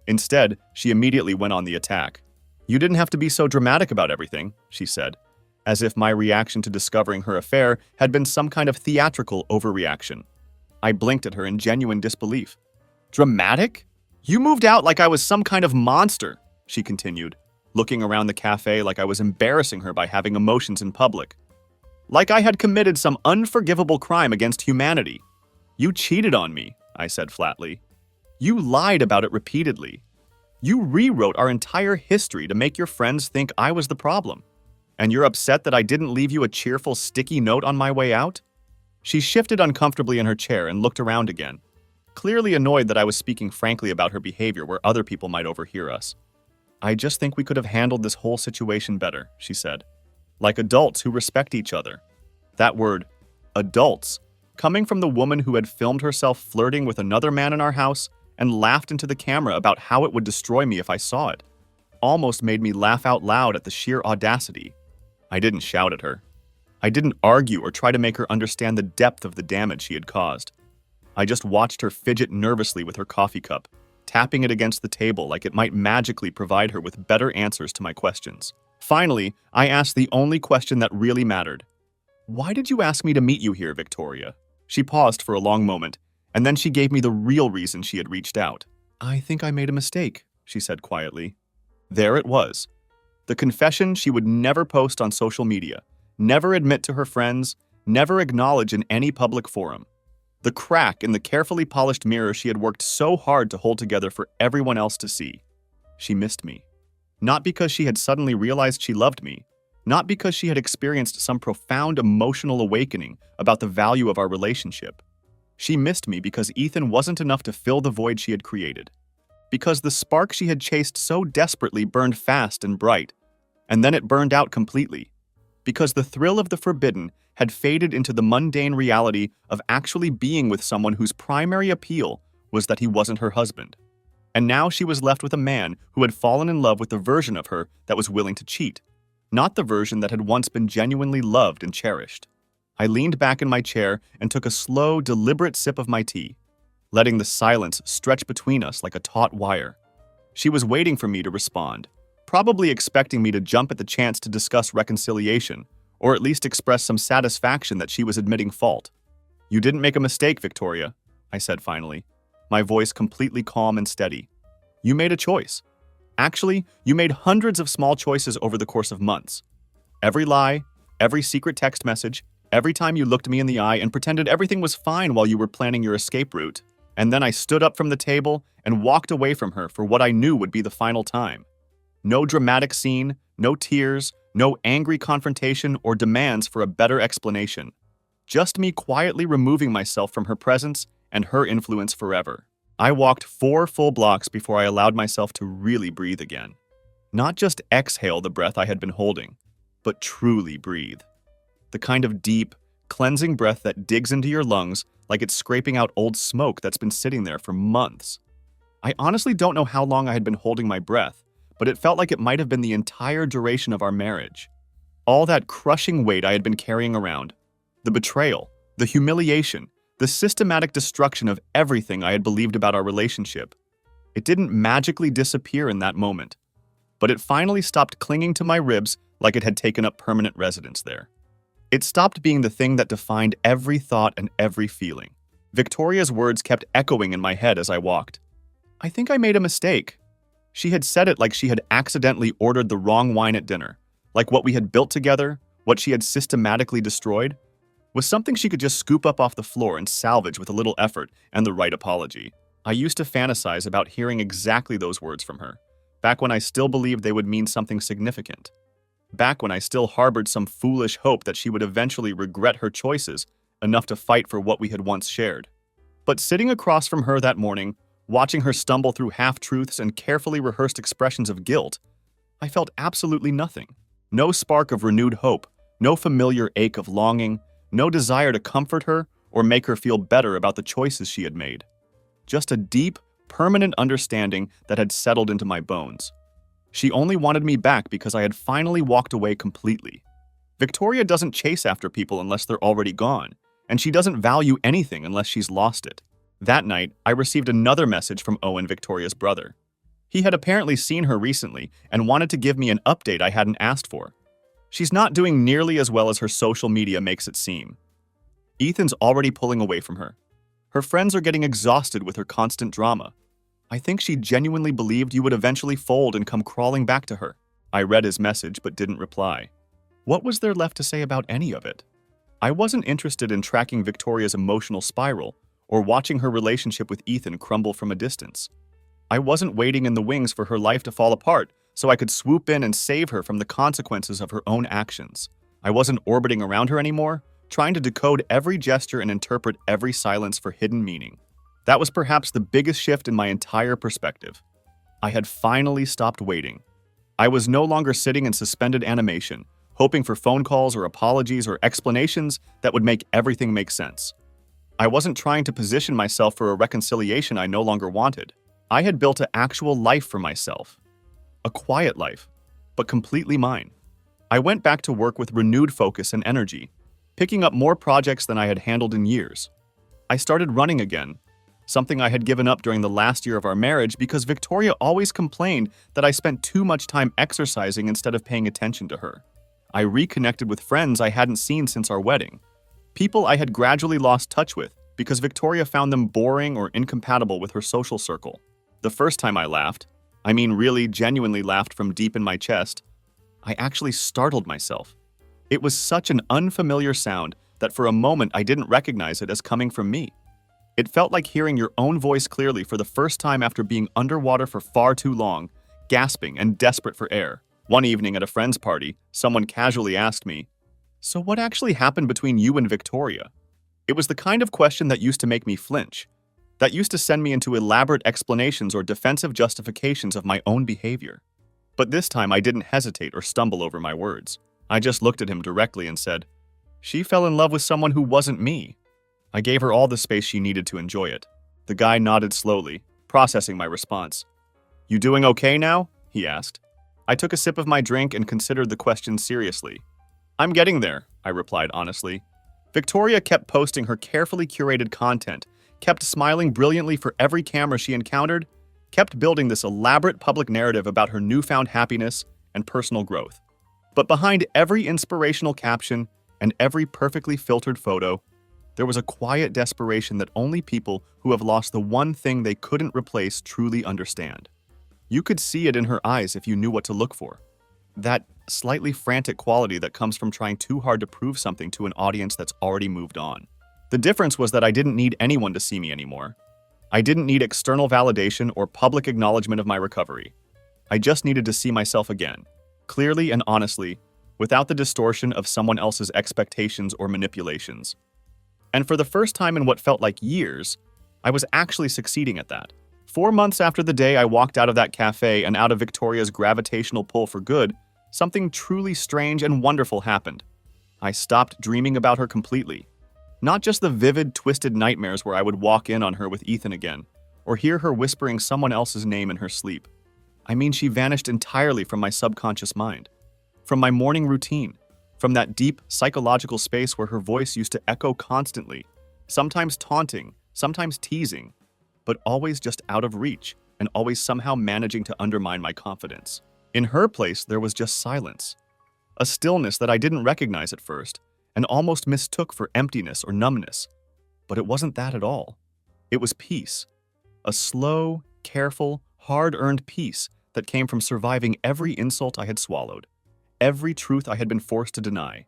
Instead, she immediately went on the attack. "You didn't have to be so dramatic about everything," she said, as if my reaction to discovering her affair had been some kind of theatrical overreaction. I blinked at her in genuine disbelief. "Dramatic? You moved out like I was some kind of monster," she continued, looking around the cafe like I was embarrassing her by having emotions in public. Like I had committed some unforgivable crime against humanity. "You cheated on me," I said flatly. "You lied about it repeatedly. You rewrote our entire history to make your friends think I was the problem. And you're upset that I didn't leave you a cheerful, sticky note on my way out?" She shifted uncomfortably in her chair and looked around again, clearly annoyed that I was speaking frankly about her behavior where other people might overhear us. "I just think we could have handled this whole situation better," she said. "Like adults who respect each other." That word, adults, coming from the woman who had filmed herself flirting with another man in our house and laughed into the camera about how it would destroy me if I saw it, almost made me laugh out loud at the sheer audacity. I didn't shout at her. I didn't argue or try to make her understand the depth of the damage she had caused. I just watched her fidget nervously with her coffee cup, tapping it against the table like it might magically provide her with better answers to my questions. Finally, I asked the only question that really mattered. "Why did you ask me to meet you here, Victoria?" She paused for a long moment, and then she gave me the real reason she had reached out. "I think I made a mistake," she said quietly. There it was. The confession she would never post on social media, never admit to her friends, never acknowledge in any public forum. The crack in the carefully polished mirror she had worked so hard to hold together for everyone else to see. She missed me. Not because she had suddenly realized she loved me, not because she had experienced some profound emotional awakening about the value of our relationship. She missed me because Ethan wasn't enough to fill the void she had created. Because the spark she had chased so desperately burned fast and bright, and then it burned out completely. Because the thrill of the forbidden had faded into the mundane reality of actually being with someone whose primary appeal was that he wasn't her husband. And now she was left with a man who had fallen in love with the version of her that was willing to cheat, not the version that had once been genuinely loved and cherished. I leaned back in my chair and took a slow, deliberate sip of my tea, letting the silence stretch between us like a taut wire. She was waiting for me to respond, probably expecting me to jump at the chance to discuss reconciliation, or at least express some satisfaction that she was admitting fault. "You didn't make a mistake, Victoria," I said finally, my voice completely calm and steady. "You made a choice. Actually, you made hundreds of small choices over the course of months. Every lie, every secret text message, every time you looked me in the eye and pretended everything was fine while you were planning your escape route. And then I stood up from the table and walked away from her for what I knew would be the final time. No dramatic scene, no tears, no angry confrontation or demands for a better explanation. Just me quietly removing myself from her presence and her influence forever. I walked 4 full blocks before I allowed myself to really breathe again. Not just exhale the breath I had been holding, but truly breathe. The kind of deep, cleansing breath that digs into your lungs like it's scraping out old smoke that's been sitting there for months. I honestly don't know how long I had been holding my breath, but it felt like it might have been the entire duration of our marriage. All that crushing weight I had been carrying around. The betrayal, the humiliation, the systematic destruction of everything I had believed about our relationship. It didn't magically disappear in that moment, but it finally stopped clinging to my ribs like it had taken up permanent residence there. It stopped being the thing that defined every thought and every feeling. Victoria's words kept echoing in my head as I walked. "I think I made a mistake." She had said it like she had accidentally ordered the wrong wine at dinner, like what we had built together, what she had systematically destroyed, was something she could just scoop up off the floor and salvage with a little effort and the right apology. I used to fantasize about hearing exactly those words from her, back when I still believed they would mean something significant. Back when I still harbored some foolish hope that she would eventually regret her choices enough to fight for what we had once shared. But sitting across from her that morning, watching her stumble through half-truths and carefully rehearsed expressions of guilt, I felt absolutely nothing. No spark of renewed hope, no familiar ache of longing, no desire to comfort her or make her feel better about the choices she had made. Just a deep, permanent understanding that had settled into my bones. She only wanted me back because I had finally walked away completely. Victoria doesn't chase after people unless they're already gone, and she doesn't value anything unless she's lost it. That night, I received another message from Owen, Victoria's brother. He had apparently seen her recently and wanted to give me an update I hadn't asked for. She's not doing nearly as well as her social media makes it seem. Ethan's already pulling away from her. Her friends are getting exhausted with her constant drama. I think she genuinely believed you would eventually fold and come crawling back to her. I read his message but didn't reply. What was there left to say about any of it? I wasn't interested in tracking Victoria's emotional spiral or watching her relationship with Ethan crumble from a distance. I wasn't waiting in the wings for her life to fall apart so I could swoop in and save her from the consequences of her own actions. I wasn't orbiting around her anymore, trying to decode every gesture and interpret every silence for hidden meaning. That was perhaps the biggest shift in my entire perspective. I had finally stopped waiting. I was no longer sitting in suspended animation, hoping for phone calls or apologies or explanations that would make everything make sense. I wasn't trying to position myself for a reconciliation I no longer wanted. I had built an actual life for myself. A quiet life, but completely mine. I went back to work with renewed focus and energy, picking up more projects than I had handled in years. I started running again, something I had given up during the last year of our marriage because Victoria always complained that I spent too much time exercising instead of paying attention to her. I reconnected with friends I hadn't seen since our wedding, people I had gradually lost touch with because Victoria found them boring or incompatible with her social circle. The first time I laughed, I mean really genuinely laughed from deep in my chest, I actually startled myself. It was such an unfamiliar sound that for a moment I didn't recognize it as coming from me. It felt like hearing your own voice clearly for the first time after being underwater for far too long, gasping and desperate for air. One evening at a friend's party, someone casually asked me, "So what actually happened between you and Victoria?" It was the kind of question that used to make me flinch, that used to send me into elaborate explanations or defensive justifications of my own behavior. But this time I didn't hesitate or stumble over my words. I just looked at him directly and said, "She fell in love with someone who wasn't me." I gave her all the space she needed to enjoy it. The guy nodded slowly, processing my response. "You doing okay now?" he asked. I took a sip of my drink and considered the question seriously. "I'm getting there," I replied honestly. Victoria kept posting her carefully curated content, kept smiling brilliantly for every camera she encountered, kept building this elaborate public narrative about her newfound happiness and personal growth. But behind every inspirational caption and every perfectly filtered photo, there was a quiet desperation that only people who have lost the one thing they couldn't replace truly understand. You could see it in her eyes if you knew what to look for. That slightly frantic quality that comes from trying too hard to prove something to an audience that's already moved on. The difference was that I didn't need anyone to see me anymore. I didn't need external validation or public acknowledgement of my recovery. I just needed to see myself again, clearly and honestly, without the distortion of someone else's expectations or manipulations. And for the first time in what felt like years, I was actually succeeding at that. 4 months after the day I walked out of that cafe and out of Victoria's gravitational pull for good, something truly strange and wonderful happened. I stopped dreaming about her completely. Not just the vivid, twisted nightmares where I would walk in on her with Ethan again, or hear her whispering someone else's name in her sleep. I mean, she vanished entirely from my subconscious mind, from my morning routine, from that deep psychological space where her voice used to echo constantly, sometimes taunting, sometimes teasing, but always just out of reach and always somehow managing to undermine my confidence. In her place, there was just silence, a stillness that I didn't recognize at first and almost mistook for emptiness or numbness. But it wasn't that at all. It was peace, a slow, careful, hard-earned peace that came from surviving every insult I had swallowed, every truth I had been forced to deny,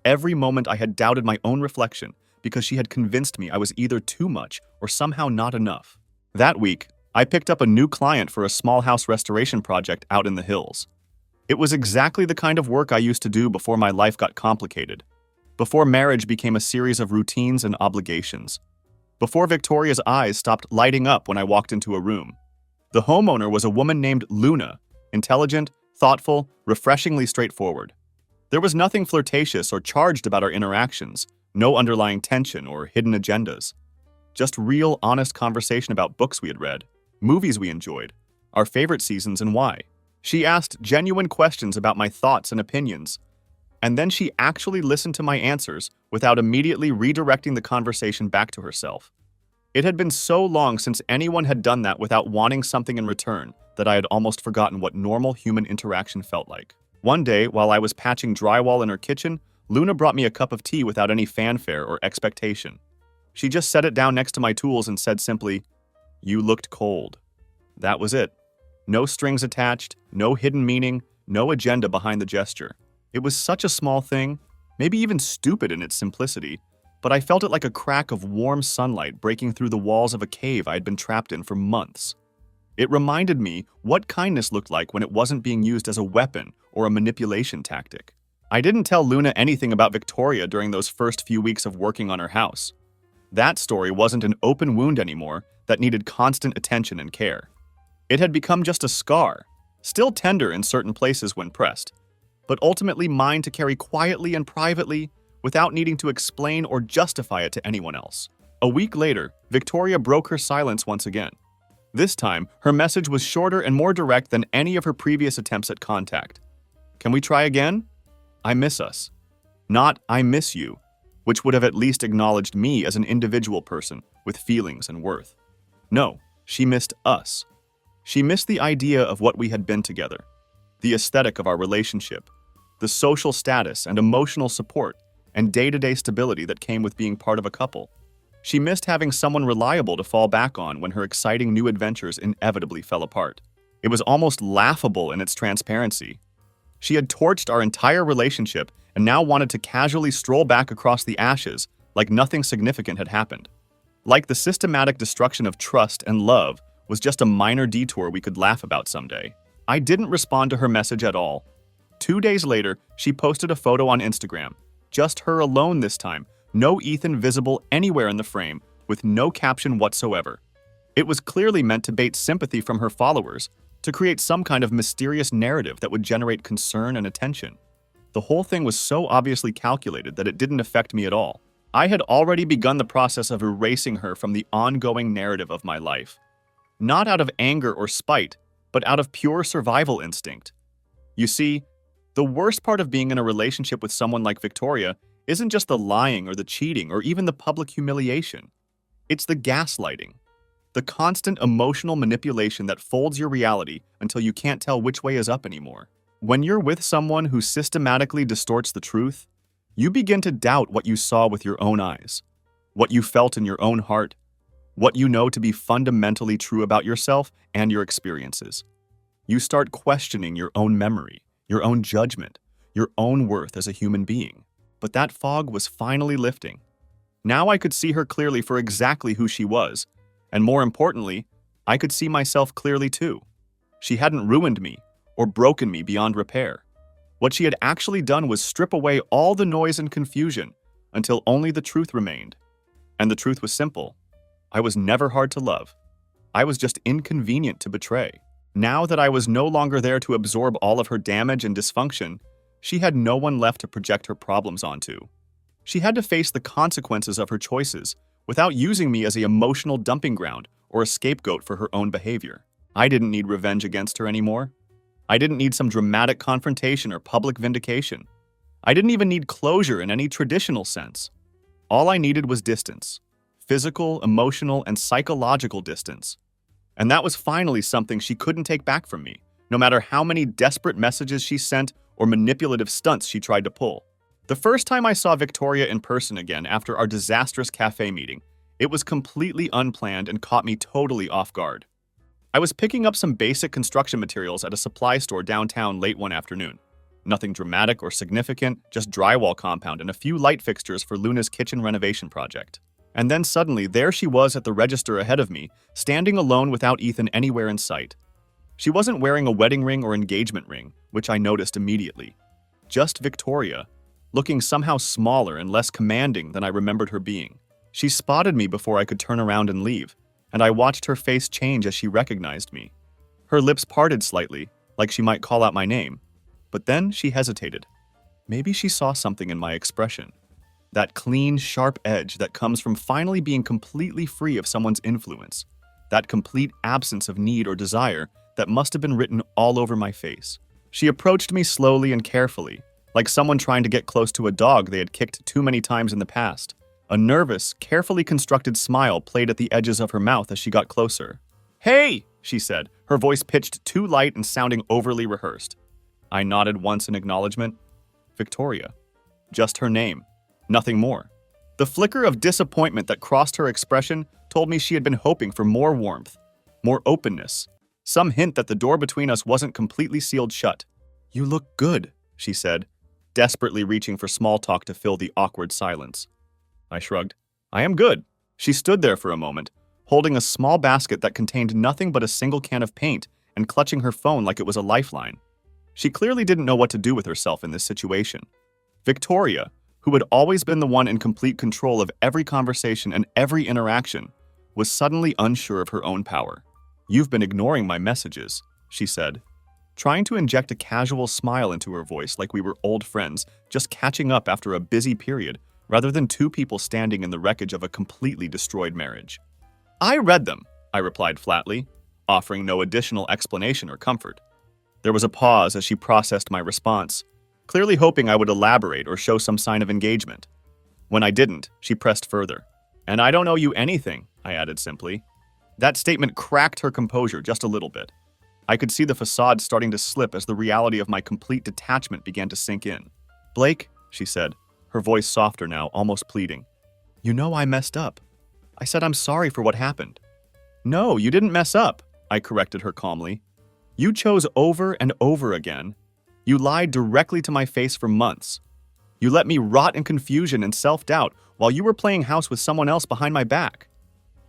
every moment I had doubted my own reflection because she had convinced me I was either too much or somehow not enough. That week, I picked up a new client for a small house restoration project out in the hills. It was exactly the kind of work I used to do before my life got complicated, before marriage became a series of routines and obligations, before Victoria's eyes stopped lighting up when I walked into a room. The homeowner was a woman named Luna, intelligent, thoughtful, refreshingly straightforward. There was nothing flirtatious or charged about our interactions, no underlying tension or hidden agendas. Just real, honest conversation about books we had read, movies we enjoyed, our favorite seasons and why. She asked genuine questions about my thoughts and opinions, and then she actually listened to my answers without immediately redirecting the conversation back to herself. It had been so long since anyone had done that without wanting something in return that I had almost forgotten what normal human interaction felt like. One day, while I was patching drywall in her kitchen, Luna brought me a cup of tea without any fanfare or expectation. She just set it down next to my tools and said simply, "You looked cold." That was it. No strings attached, no hidden meaning, no agenda behind the gesture. It was such a small thing, maybe even stupid in its simplicity, but I felt it like a crack of warm sunlight breaking through the walls of a cave I had been trapped in for months. It reminded me what kindness looked like when it wasn't being used as a weapon or a manipulation tactic. I didn't tell Luna anything about Victoria during those first few weeks of working on her house. That story wasn't an open wound anymore that needed constant attention and care. It had become just a scar, still tender in certain places when pressed, but ultimately mine to carry quietly and privately without needing to explain or justify it to anyone else. A week later, Victoria broke her silence once again. This time, her message was shorter and more direct than any of her previous attempts at contact. "Can we try again? I miss us." Not "I miss you," which would have at least acknowledged me as an individual person with feelings and worth. No, she missed us. She missed the idea of what we had been together, the aesthetic of our relationship, the social status and emotional support and day-to-day stability that came with being part of a couple. She missed having someone reliable to fall back on when her exciting new adventures inevitably fell apart. It was almost laughable in its transparency. She had torched our entire relationship and now wanted to casually stroll back across the ashes like nothing significant had happened. Like the systematic destruction of trust and love was just a minor detour we could laugh about someday. I didn't respond to her message at all. 2 days later, she posted a photo on Instagram. Just her alone this time, no Ethan visible anywhere in the frame, with no caption whatsoever. It was clearly meant to bait sympathy from her followers, to create some kind of mysterious narrative that would generate concern and attention. The whole thing was so obviously calculated that it didn't affect me at all. I had already begun the process of erasing her from the ongoing narrative of my life. Not out of anger or spite, but out of pure survival instinct. You see, the worst part of being in a relationship with someone like Victoria isn't just the lying or the cheating or even the public humiliation. It's the gaslighting, the constant emotional manipulation that folds your reality until you can't tell which way is up anymore. When you're with someone who systematically distorts the truth, you begin to doubt what you saw with your own eyes, what you felt in your own heart, what you know to be fundamentally true about yourself and your experiences. You start questioning your own memory, your own judgment, your own worth as a human being. But that fog was finally lifting. Now I could see her clearly for exactly who she was, and more importantly, I could see myself clearly too. She hadn't ruined me or broken me beyond repair. What she had actually done was strip away all the noise and confusion until only the truth remained. And the truth was simple. I was never hard to love. I was just inconvenient to betray. Now that I was no longer there to absorb all of her damage and dysfunction, she had no one left to project her problems onto. She had to face the consequences of her choices without using me as an emotional dumping ground or a scapegoat for her own behavior. I didn't need revenge against her anymore. I didn't need some dramatic confrontation or public vindication. I didn't even need closure in any traditional sense. All I needed was distance. Physical, emotional, and psychological distance. And that was finally something she couldn't take back from me, no matter how many desperate messages she sent or manipulative stunts she tried to pull. The first time I saw Victoria in person again after our disastrous cafe meeting, it was completely unplanned and caught me totally off guard. I was picking up some basic construction materials at a supply store downtown late one afternoon. Nothing dramatic or significant, just drywall compound and a few light fixtures for Luna's kitchen renovation project. And then suddenly, there she was at the register ahead of me, standing alone without Ethan anywhere in sight. She wasn't wearing a wedding ring or engagement ring, which I noticed immediately. Just Victoria, looking somehow smaller and less commanding than I remembered her being. She spotted me before I could turn around and leave, and I watched her face change as she recognized me. Her lips parted slightly, like she might call out my name, but then she hesitated. Maybe she saw something in my expression. That clean, sharp edge that comes from finally being completely free of someone's influence. That complete absence of need or desire that must have been written all over my face. She approached me slowly and carefully, like someone trying to get close to a dog they had kicked too many times in the past. A nervous, carefully constructed smile played at the edges of her mouth as she got closer. "Hey!" she said, her voice pitched too light and sounding overly rehearsed. I nodded once in acknowledgement. Victoria. Just her name. Nothing more. The flicker of disappointment that crossed her expression told me she had been hoping for more warmth, more openness, some hint that the door between us wasn't completely sealed shut. "You look good," she said, desperately reaching for small talk to fill the awkward silence. I shrugged. "I am good." She stood there for a moment, holding a small basket that contained nothing but a single can of paint and clutching her phone like it was a lifeline. She clearly didn't know what to do with herself in this situation. Victoria, who had always been the one in complete control of every conversation and every interaction, was suddenly unsure of her own power. "You've been ignoring my messages," she said, trying to inject a casual smile into her voice like we were old friends, just catching up after a busy period, rather than two people standing in the wreckage of a completely destroyed marriage. "I read them," I replied flatly, offering no additional explanation or comfort. There was a pause as she processed my response, clearly hoping I would elaborate or show some sign of engagement. When I didn't, she pressed further. "And I don't owe you anything," I added simply. That statement cracked her composure just a little bit. I could see the facade starting to slip as the reality of my complete detachment began to sink in. "Blake," she said, her voice softer now, almost pleading. "You know I messed up. I said I'm sorry for what happened." "No, you didn't mess up," I corrected her calmly. "You chose over and over again. You lied directly to my face for months. You let me rot in confusion and self-doubt while you were playing house with someone else behind my back.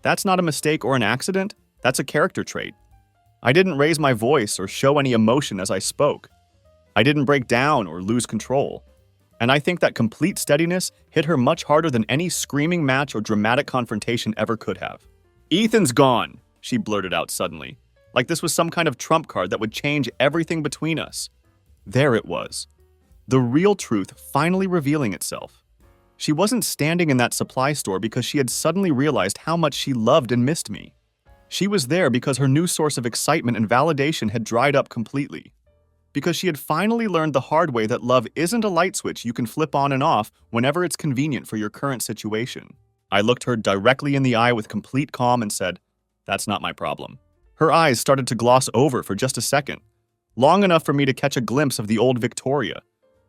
That's not a mistake or an accident. That's a character trait. I didn't raise my voice or show any emotion as I spoke. I didn't break down or lose control. And I think that complete steadiness hit her much harder than any screaming match or dramatic confrontation ever could have. "Ethan's gone," she blurted out suddenly, like this was some kind of trump card that would change everything between us. There it was. The real truth finally revealing itself. She wasn't standing in that supply store because she had suddenly realized how much she loved and missed me. She was there because her new source of excitement and validation had dried up completely. Because she had finally learned the hard way that love isn't a light switch you can flip on and off whenever it's convenient for your current situation. I looked her directly in the eye with complete calm and said, "That's not my problem." Her eyes started to gloss over for just a second, long enough for me to catch a glimpse of the old Victoria,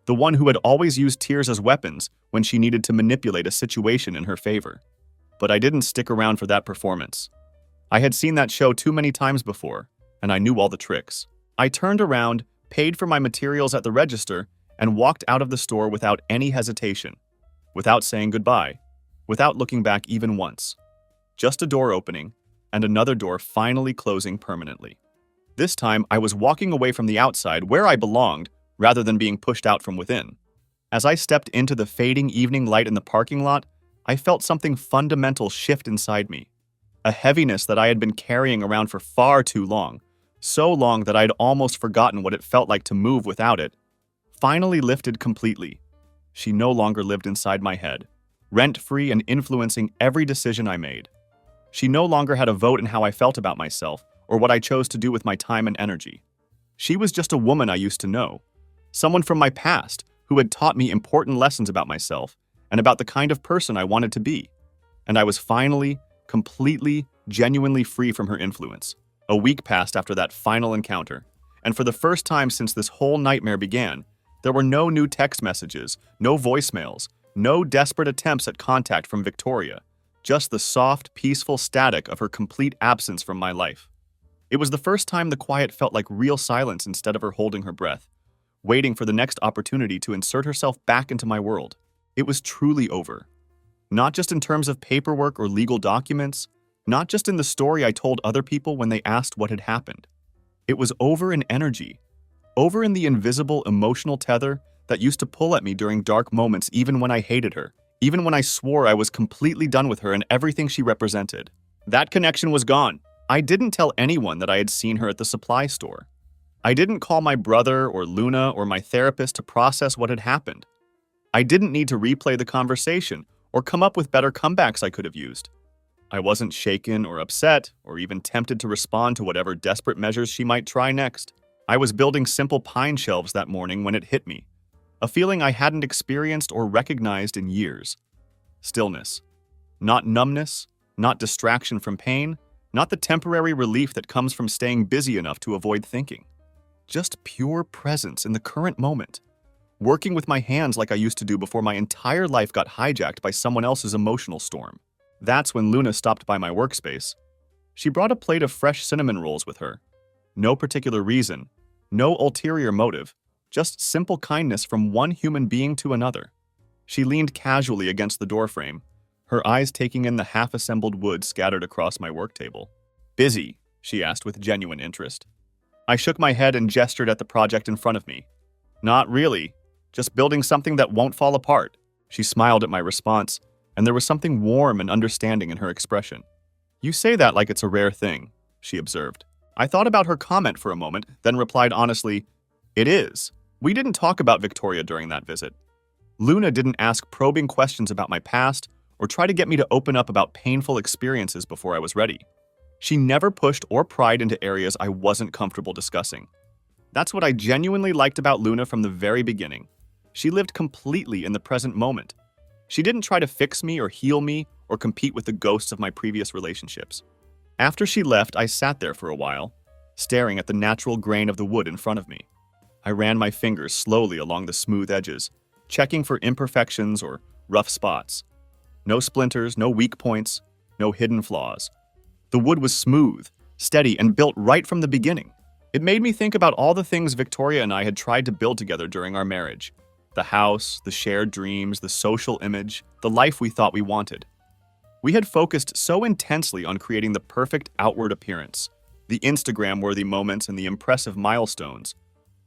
the one who had always used tears as weapons when she needed to manipulate a situation in her favor. But I didn't stick around for that performance. I had seen that show too many times before, and I knew all the tricks. I turned around, paid for my materials at the register, and walked out of the store without any hesitation, without saying goodbye, without looking back even once. Just a door opening, and another door finally closing permanently. This time, I was walking away from the outside where I belonged, rather than being pushed out from within. As I stepped into the fading evening light in the parking lot, I felt something fundamental shift inside me. A heaviness that I had been carrying around for far too long, so long that I had almost forgotten what it felt like to move without it, finally lifted completely. She no longer lived inside my head, rent-free and influencing every decision I made. She no longer had a vote in how I felt about myself or what I chose to do with my time and energy. She was just a woman I used to know, someone from my past who had taught me important lessons about myself and about the kind of person I wanted to be. And I was finally, completely, genuinely free from her influence. A week passed after that final encounter, and for the first time since this whole nightmare began, there were no new text messages, no voicemails, no desperate attempts at contact from Victoria, just the soft, peaceful static of her complete absence from my life. It was the first time the quiet felt like real silence instead of her holding her breath, waiting for the next opportunity to insert herself back into my world. It was truly over. Not just in terms of paperwork or legal documents, not just in the story I told other people when they asked what had happened. It was over in energy, over in the invisible emotional tether that used to pull at me during dark moments even when I hated her, even when I swore I was completely done with her and everything she represented. That connection was gone. I didn't tell anyone that I had seen her at the supply store. I didn't call my brother or Luna or my therapist to process what had happened. I didn't need to replay the conversation or come up with better comebacks I could have used. I wasn't shaken or upset or even tempted to respond to whatever desperate measures she might try next. I was building simple pine shelves that morning when it hit me, a feeling I hadn't experienced or recognized in years. Stillness. Not numbness, not distraction from pain, not the temporary relief that comes from staying busy enough to avoid thinking. Just pure presence in the current moment. Working with my hands like I used to do before my entire life got hijacked by someone else's emotional storm. That's when Luna stopped by my workspace. She brought a plate of fresh cinnamon rolls with her. No particular reason, no ulterior motive, just simple kindness from one human being to another. She leaned casually against the doorframe, her eyes taking in the half-assembled wood scattered across my work table. "Busy?" she asked with genuine interest. I shook my head and gestured at the project in front of me. "Not really. Just building something that won't fall apart." She smiled at my response, and there was something warm and understanding in her expression. "You say that like it's a rare thing," she observed. I thought about her comment for a moment, then replied honestly, "It is. We didn't talk about Victoria during that visit. Luna didn't ask probing questions about my past or try to get me to open up about painful experiences before I was ready. She never pushed or pried into areas I wasn't comfortable discussing. That's what I genuinely liked about Luna from the very beginning. She lived completely in the present moment. She didn't try to fix me or heal me or compete with the ghosts of my previous relationships. After she left, I sat there for a while, staring at the natural grain of the wood in front of me. I ran my fingers slowly along the smooth edges, checking for imperfections or rough spots. No splinters, no weak points, no hidden flaws. The wood was smooth, steady, and built right from the beginning. It made me think about all the things Victoria and I had tried to build together during our marriage. The house, the shared dreams, the social image, the life we thought we wanted. We had focused so intensely on creating the perfect outward appearance, the Instagram-worthy moments and the impressive milestones,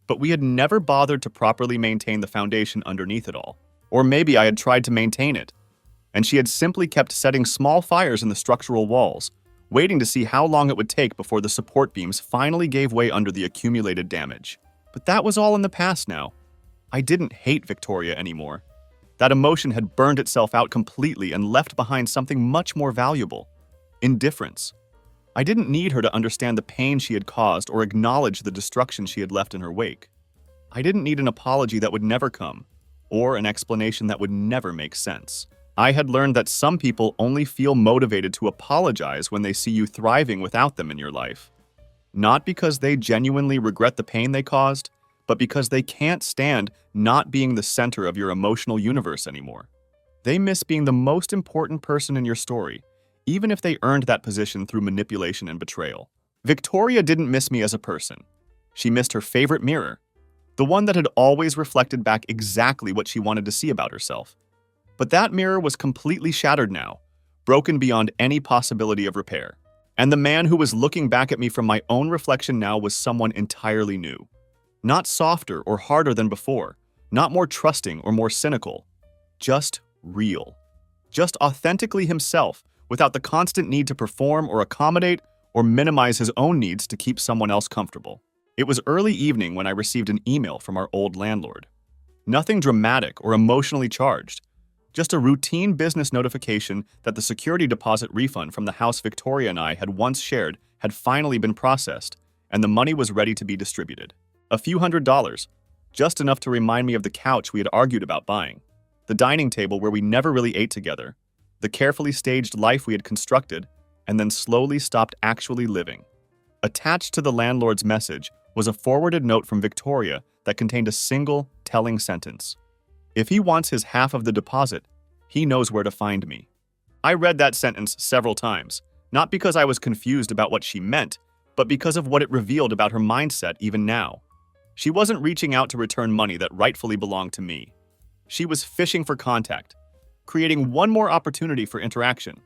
but we had never bothered to properly maintain the foundation underneath it all. Or maybe I had tried to maintain it, and she had simply kept setting small fires in the structural walls, waiting to see how long it would take before the support beams finally gave way under the accumulated damage. But that was all in the past now. I didn't hate Victoria anymore. That emotion had burned itself out completely and left behind something much more valuable: indifference. I didn't need her to understand the pain she had caused or acknowledge the destruction she had left in her wake. I didn't need an apology that would never come, or an explanation that would never make sense. I had learned that some people only feel motivated to apologize when they see you thriving without them in your life. Not because they genuinely regret the pain they caused, but because they can't stand not being the center of your emotional universe anymore. They miss being the most important person in your story, even if they earned that position through manipulation and betrayal. Victoria didn't miss me as a person. She missed her favorite mirror, the one that had always reflected back exactly what she wanted to see about herself. But that mirror was completely shattered now, broken beyond any possibility of repair. And the man who was looking back at me from my own reflection now was someone entirely new. Not softer or harder than before, not more trusting or more cynical. Just real. Just authentically himself, without the constant need to perform or accommodate or minimize his own needs to keep someone else comfortable. It was early evening when I received an email from our old landlord. Nothing dramatic or emotionally charged. Just a routine business notification that the security deposit refund from the house Victoria and I had once shared had finally been processed, and the money was ready to be distributed. A few $100s. just enough to remind me of the couch we had argued about buying, the dining table where we never really ate together, the carefully staged life we had constructed, and then slowly stopped actually living. Attached to the landlord's message was a forwarded note from Victoria that contained a single, telling sentence. If he wants his half of the deposit, he knows where to find me. I read that sentence several times, not because I was confused about what she meant, but because of what it revealed about her mindset even now. She wasn't reaching out to return money that rightfully belonged to me. She was fishing for contact, creating one more opportunity for interaction,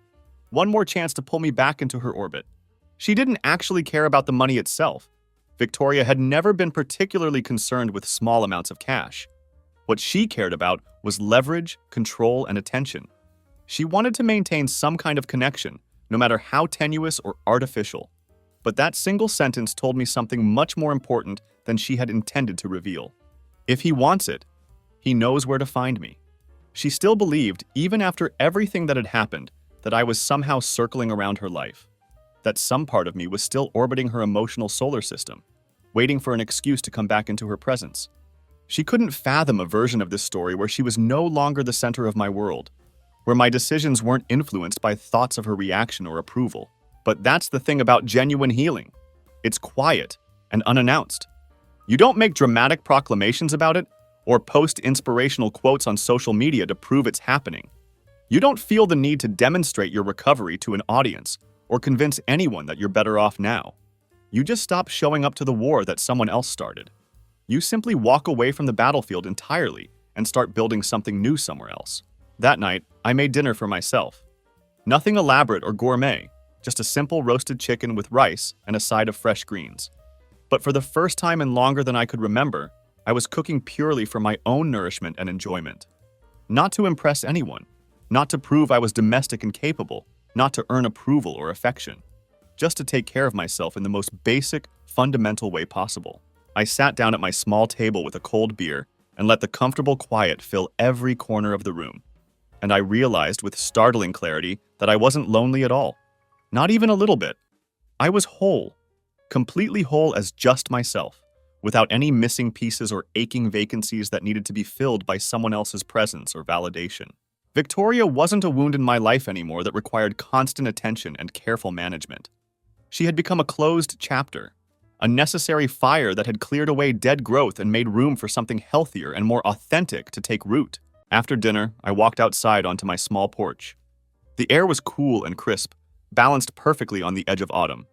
one more chance to pull me back into her orbit. She didn't actually care about the money itself. Victoria had never been particularly concerned with small amounts of cash. What she cared about was leverage, control, and attention. She wanted to maintain some kind of connection, no matter how tenuous or artificial. But that single sentence told me something much more important than she had intended to reveal. If he wants it, he knows where to find me. She still believed, even after everything that had happened, that I was somehow circling around her life, that some part of me was still orbiting her emotional solar system, waiting for an excuse to come back into her presence. She couldn't fathom a version of this story where she was no longer the center of my world, where my decisions weren't influenced by thoughts of her reaction or approval. But that's the thing about genuine healing. It's quiet and unannounced. You don't make dramatic proclamations about it or post inspirational quotes on social media to prove it's happening. You don't feel the need to demonstrate your recovery to an audience or convince anyone that you're better off now. You just stop showing up to the war that someone else started. You simply walk away from the battlefield entirely and start building something new somewhere else. That night, I made dinner for myself. Nothing elaborate or gourmet, just a simple roasted chicken with rice and a side of fresh greens. But for the first time in longer than I could remember, I was cooking purely for my own nourishment and enjoyment. Not to impress anyone, not to prove I was domestic and capable, not to earn approval or affection, just to take care of myself in the most basic, fundamental way possible. I sat down at my small table with a cold beer and let the comfortable quiet fill every corner of the room. And I realized with startling clarity that I wasn't lonely at all. Not even a little bit. I was whole, completely whole as just myself, without any missing pieces or aching vacancies that needed to be filled by someone else's presence or validation. Victoria wasn't a wound in my life anymore that required constant attention and careful management. She had become a closed chapter, a necessary fire that had cleared away dead growth and made room for something healthier and more authentic to take root. After dinner, I walked outside onto my small porch. The air was cool and crisp, balanced perfectly on the edge of autumn.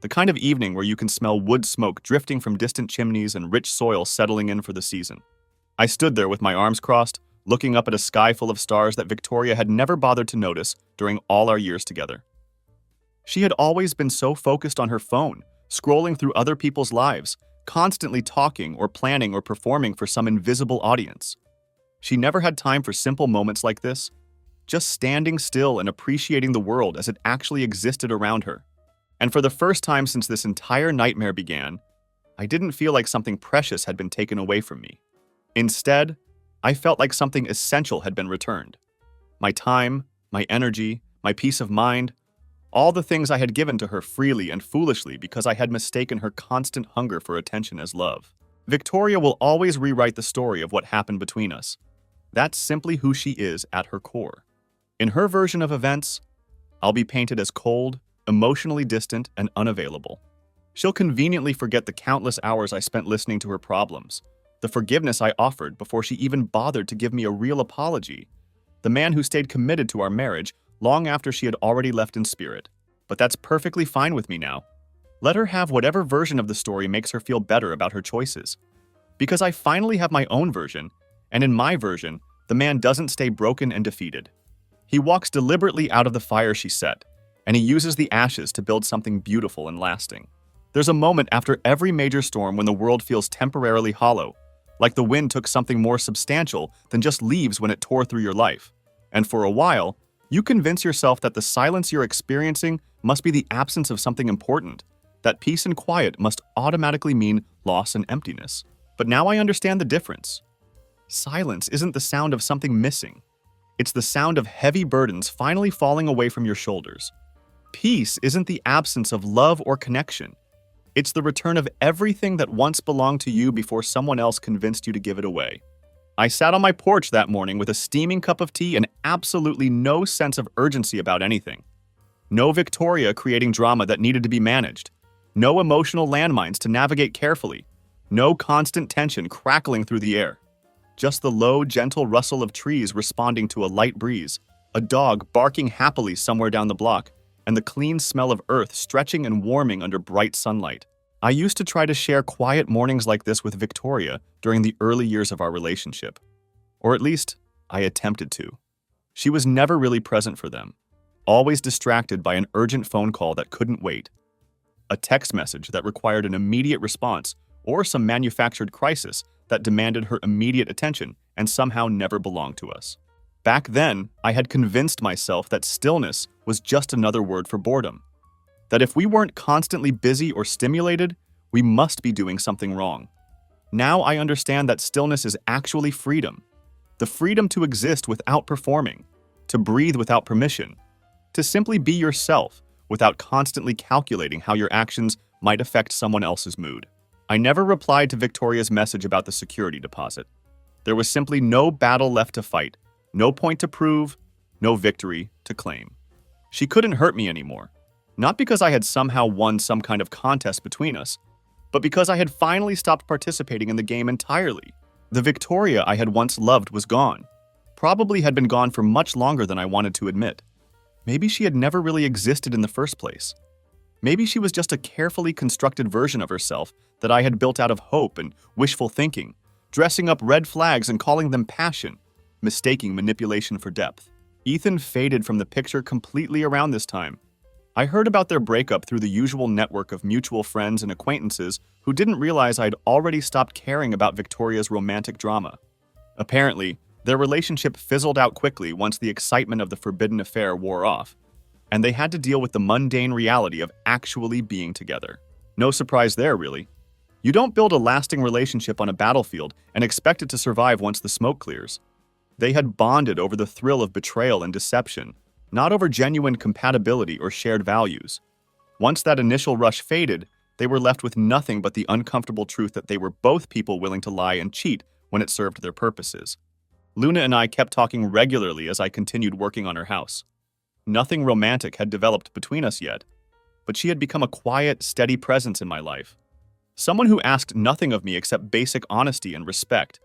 The kind of evening where you can smell wood smoke drifting from distant chimneys and rich soil settling in for the season. I stood there with my arms crossed, looking up at a sky full of stars that Victoria had never bothered to notice during all our years together. She had always been so focused on her phone, scrolling through other people's lives, constantly talking or planning or performing for some invisible audience. She never had time for simple moments like this, just standing still and appreciating the world as it actually existed around her. And for the first time since this entire nightmare began, I didn't feel like something precious had been taken away from me. Instead, I felt like something essential had been returned. My time, my energy, my peace of mind, all the things I had given to her freely and foolishly because I had mistaken her constant hunger for attention as love. Victoria will always rewrite the story of what happened between us. That's simply who she is at her core. In her version of events, I'll be painted as cold, emotionally distant, and unavailable. She'll conveniently forget the countless hours I spent listening to her problems, the forgiveness I offered before she even bothered to give me a real apology, the man who stayed committed to our marriage long after she had already left in spirit. But that's perfectly fine with me now. Let her have whatever version of the story makes her feel better about her choices. Because I finally have my own version, and in my version, the man doesn't stay broken and defeated. He walks deliberately out of the fire she set, and he uses the ashes to build something beautiful and lasting. There's a moment after every major storm when the world feels temporarily hollow, like the wind took something more substantial than just leaves when it tore through your life. And for a while, you convince yourself that the silence you're experiencing must be the absence of something important, that peace and quiet must automatically mean loss and emptiness. But now I understand the difference. Silence isn't the sound of something missing. It's the sound of heavy burdens finally falling away from your shoulders. Peace isn't the absence of love or connection. It's the return of everything that once belonged to you before someone else convinced you to give it away. I sat on my porch that morning with a steaming cup of tea and absolutely no sense of urgency about anything. No Victoria creating drama that needed to be managed. No emotional landmines to navigate carefully. No constant tension crackling through the air. Just the low, gentle rustle of trees responding to a light breeze, a dog barking happily somewhere down the block, and the clean smell of earth stretching and warming under bright sunlight. I used to try to share quiet mornings like this with Victoria during the early years of our relationship. Or at least, I attempted to. She was never really present for them, always distracted by an urgent phone call that couldn't wait, a text message that required an immediate response, or some manufactured crisis that demanded her immediate attention and somehow never belonged to us. Back then, I had convinced myself that stillness was just another word for boredom. That if we weren't constantly busy or stimulated, we must be doing something wrong. Now I understand that stillness is actually freedom. The freedom to exist without performing, to breathe without permission, to simply be yourself without constantly calculating how your actions might affect someone else's mood. I never replied to Victoria's message about the security deposit. There was simply no battle left to fight, no point to prove, no victory to claim. She couldn't hurt me anymore. Not because I had somehow won some kind of contest between us, but because I had finally stopped participating in the game entirely. The Victoria I had once loved was gone. Probably had been gone for much longer than I wanted to admit. Maybe she had never really existed in the first place. Maybe she was just a carefully constructed version of herself that I had built out of hope and wishful thinking, dressing up red flags and calling them passion, mistaking manipulation for depth. Ethan faded from the picture completely around this time. I heard about their breakup through the usual network of mutual friends and acquaintances who didn't realize I'd already stopped caring about Victoria's romantic drama. Apparently, their relationship fizzled out quickly once the excitement of the forbidden affair wore off, and they had to deal with the mundane reality of actually being together. No surprise there, really. You don't build a lasting relationship on a battlefield and expect it to survive once the smoke clears. They had bonded over the thrill of betrayal and deception, not over genuine compatibility or shared values. Once that initial rush faded, they were left with nothing but the uncomfortable truth that they were both people willing to lie and cheat when it served their purposes. Luna and I kept talking regularly as I continued working on her house. Nothing romantic had developed between us yet, but she had become a quiet, steady presence in my life. Someone who asked nothing of me except basic honesty and respect.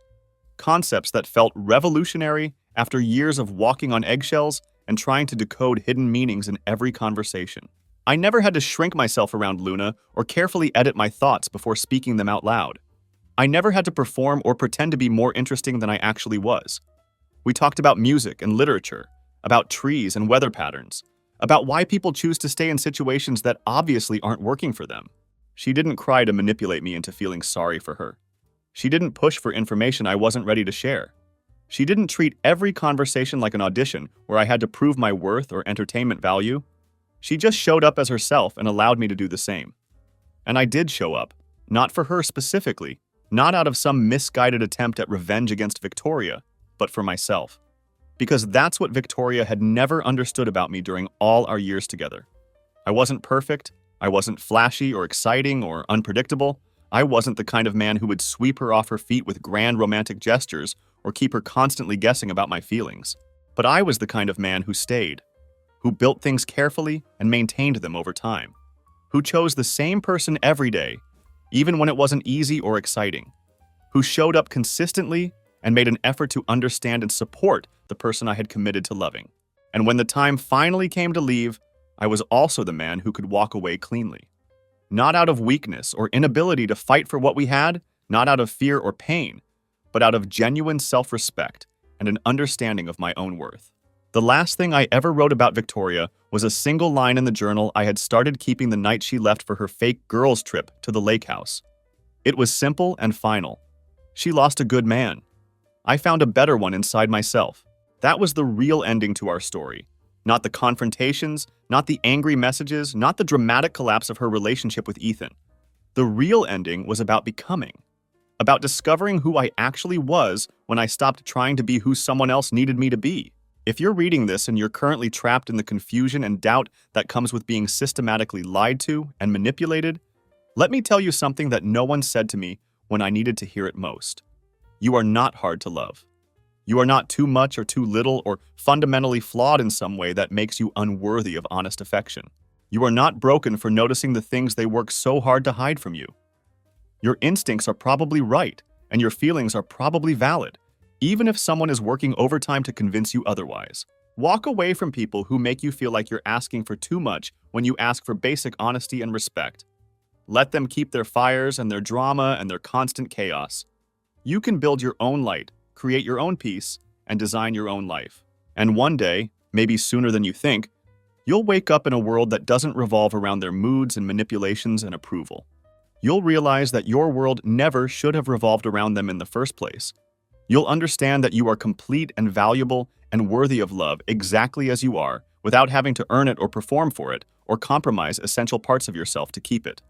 Concepts that felt revolutionary after years of walking on eggshells and trying to decode hidden meanings in every conversation. I never had to shrink myself around Luna or carefully edit my thoughts before speaking them out loud. I never had to perform or pretend to be more interesting than I actually was. We talked about music and literature, about trees and weather patterns, about why people choose to stay in situations that obviously aren't working for them. She didn't cry to manipulate me into feeling sorry for her. She didn't push for information I wasn't ready to share. She didn't treat every conversation like an audition where I had to prove my worth or entertainment value. She just showed up as herself and allowed me to do the same. And I did show up, not for her specifically, not out of some misguided attempt at revenge against Victoria, but for myself. Because that's what Victoria had never understood about me during all our years together. I wasn't perfect, I wasn't flashy or exciting or unpredictable. I wasn't the kind of man who would sweep her off her feet with grand romantic gestures or keep her constantly guessing about my feelings. But I was the kind of man who stayed, who built things carefully and maintained them over time, who chose the same person every day, even when it wasn't easy or exciting, who showed up consistently and made an effort to understand and support the person I had committed to loving. And when the time finally came to leave, I was also the man who could walk away cleanly. Not out of weakness or inability to fight for what we had, not out of fear or pain, but out of genuine self-respect and an understanding of my own worth. The last thing I ever wrote about Victoria was a single line in the journal I had started keeping the night she left for her fake girls' trip to the lake house. It was simple and final. She lost a good man. I found a better one inside myself. That was the real ending to our story. Not the confrontations, not the angry messages, not the dramatic collapse of her relationship with Ethan. The real ending was about becoming. About discovering who I actually was when I stopped trying to be who someone else needed me to be. If you're reading this and you're currently trapped in the confusion and doubt that comes with being systematically lied to and manipulated, Let me tell you something that no one said to me when I needed to hear it most. You are not hard to love. You are not too much or too little or fundamentally flawed in some way that makes you unworthy of honest affection. You are not broken for noticing the things they work so hard to hide from you. Your instincts are probably right, and your feelings are probably valid, even if someone is working overtime to convince you otherwise. Walk away from people who make you feel like you're asking for too much when you ask for basic honesty and respect. Let them keep their fires and their drama and their constant chaos. You can build your own light, create your own peace, and design your own life. And one day, maybe sooner than you think, you'll wake up in a world that doesn't revolve around their moods and manipulations and approval. You'll realize that your world never should have revolved around them in the first place. You'll understand that you are complete and valuable and worthy of love exactly as you are, without having to earn it or perform for it, or compromise essential parts of yourself to keep it.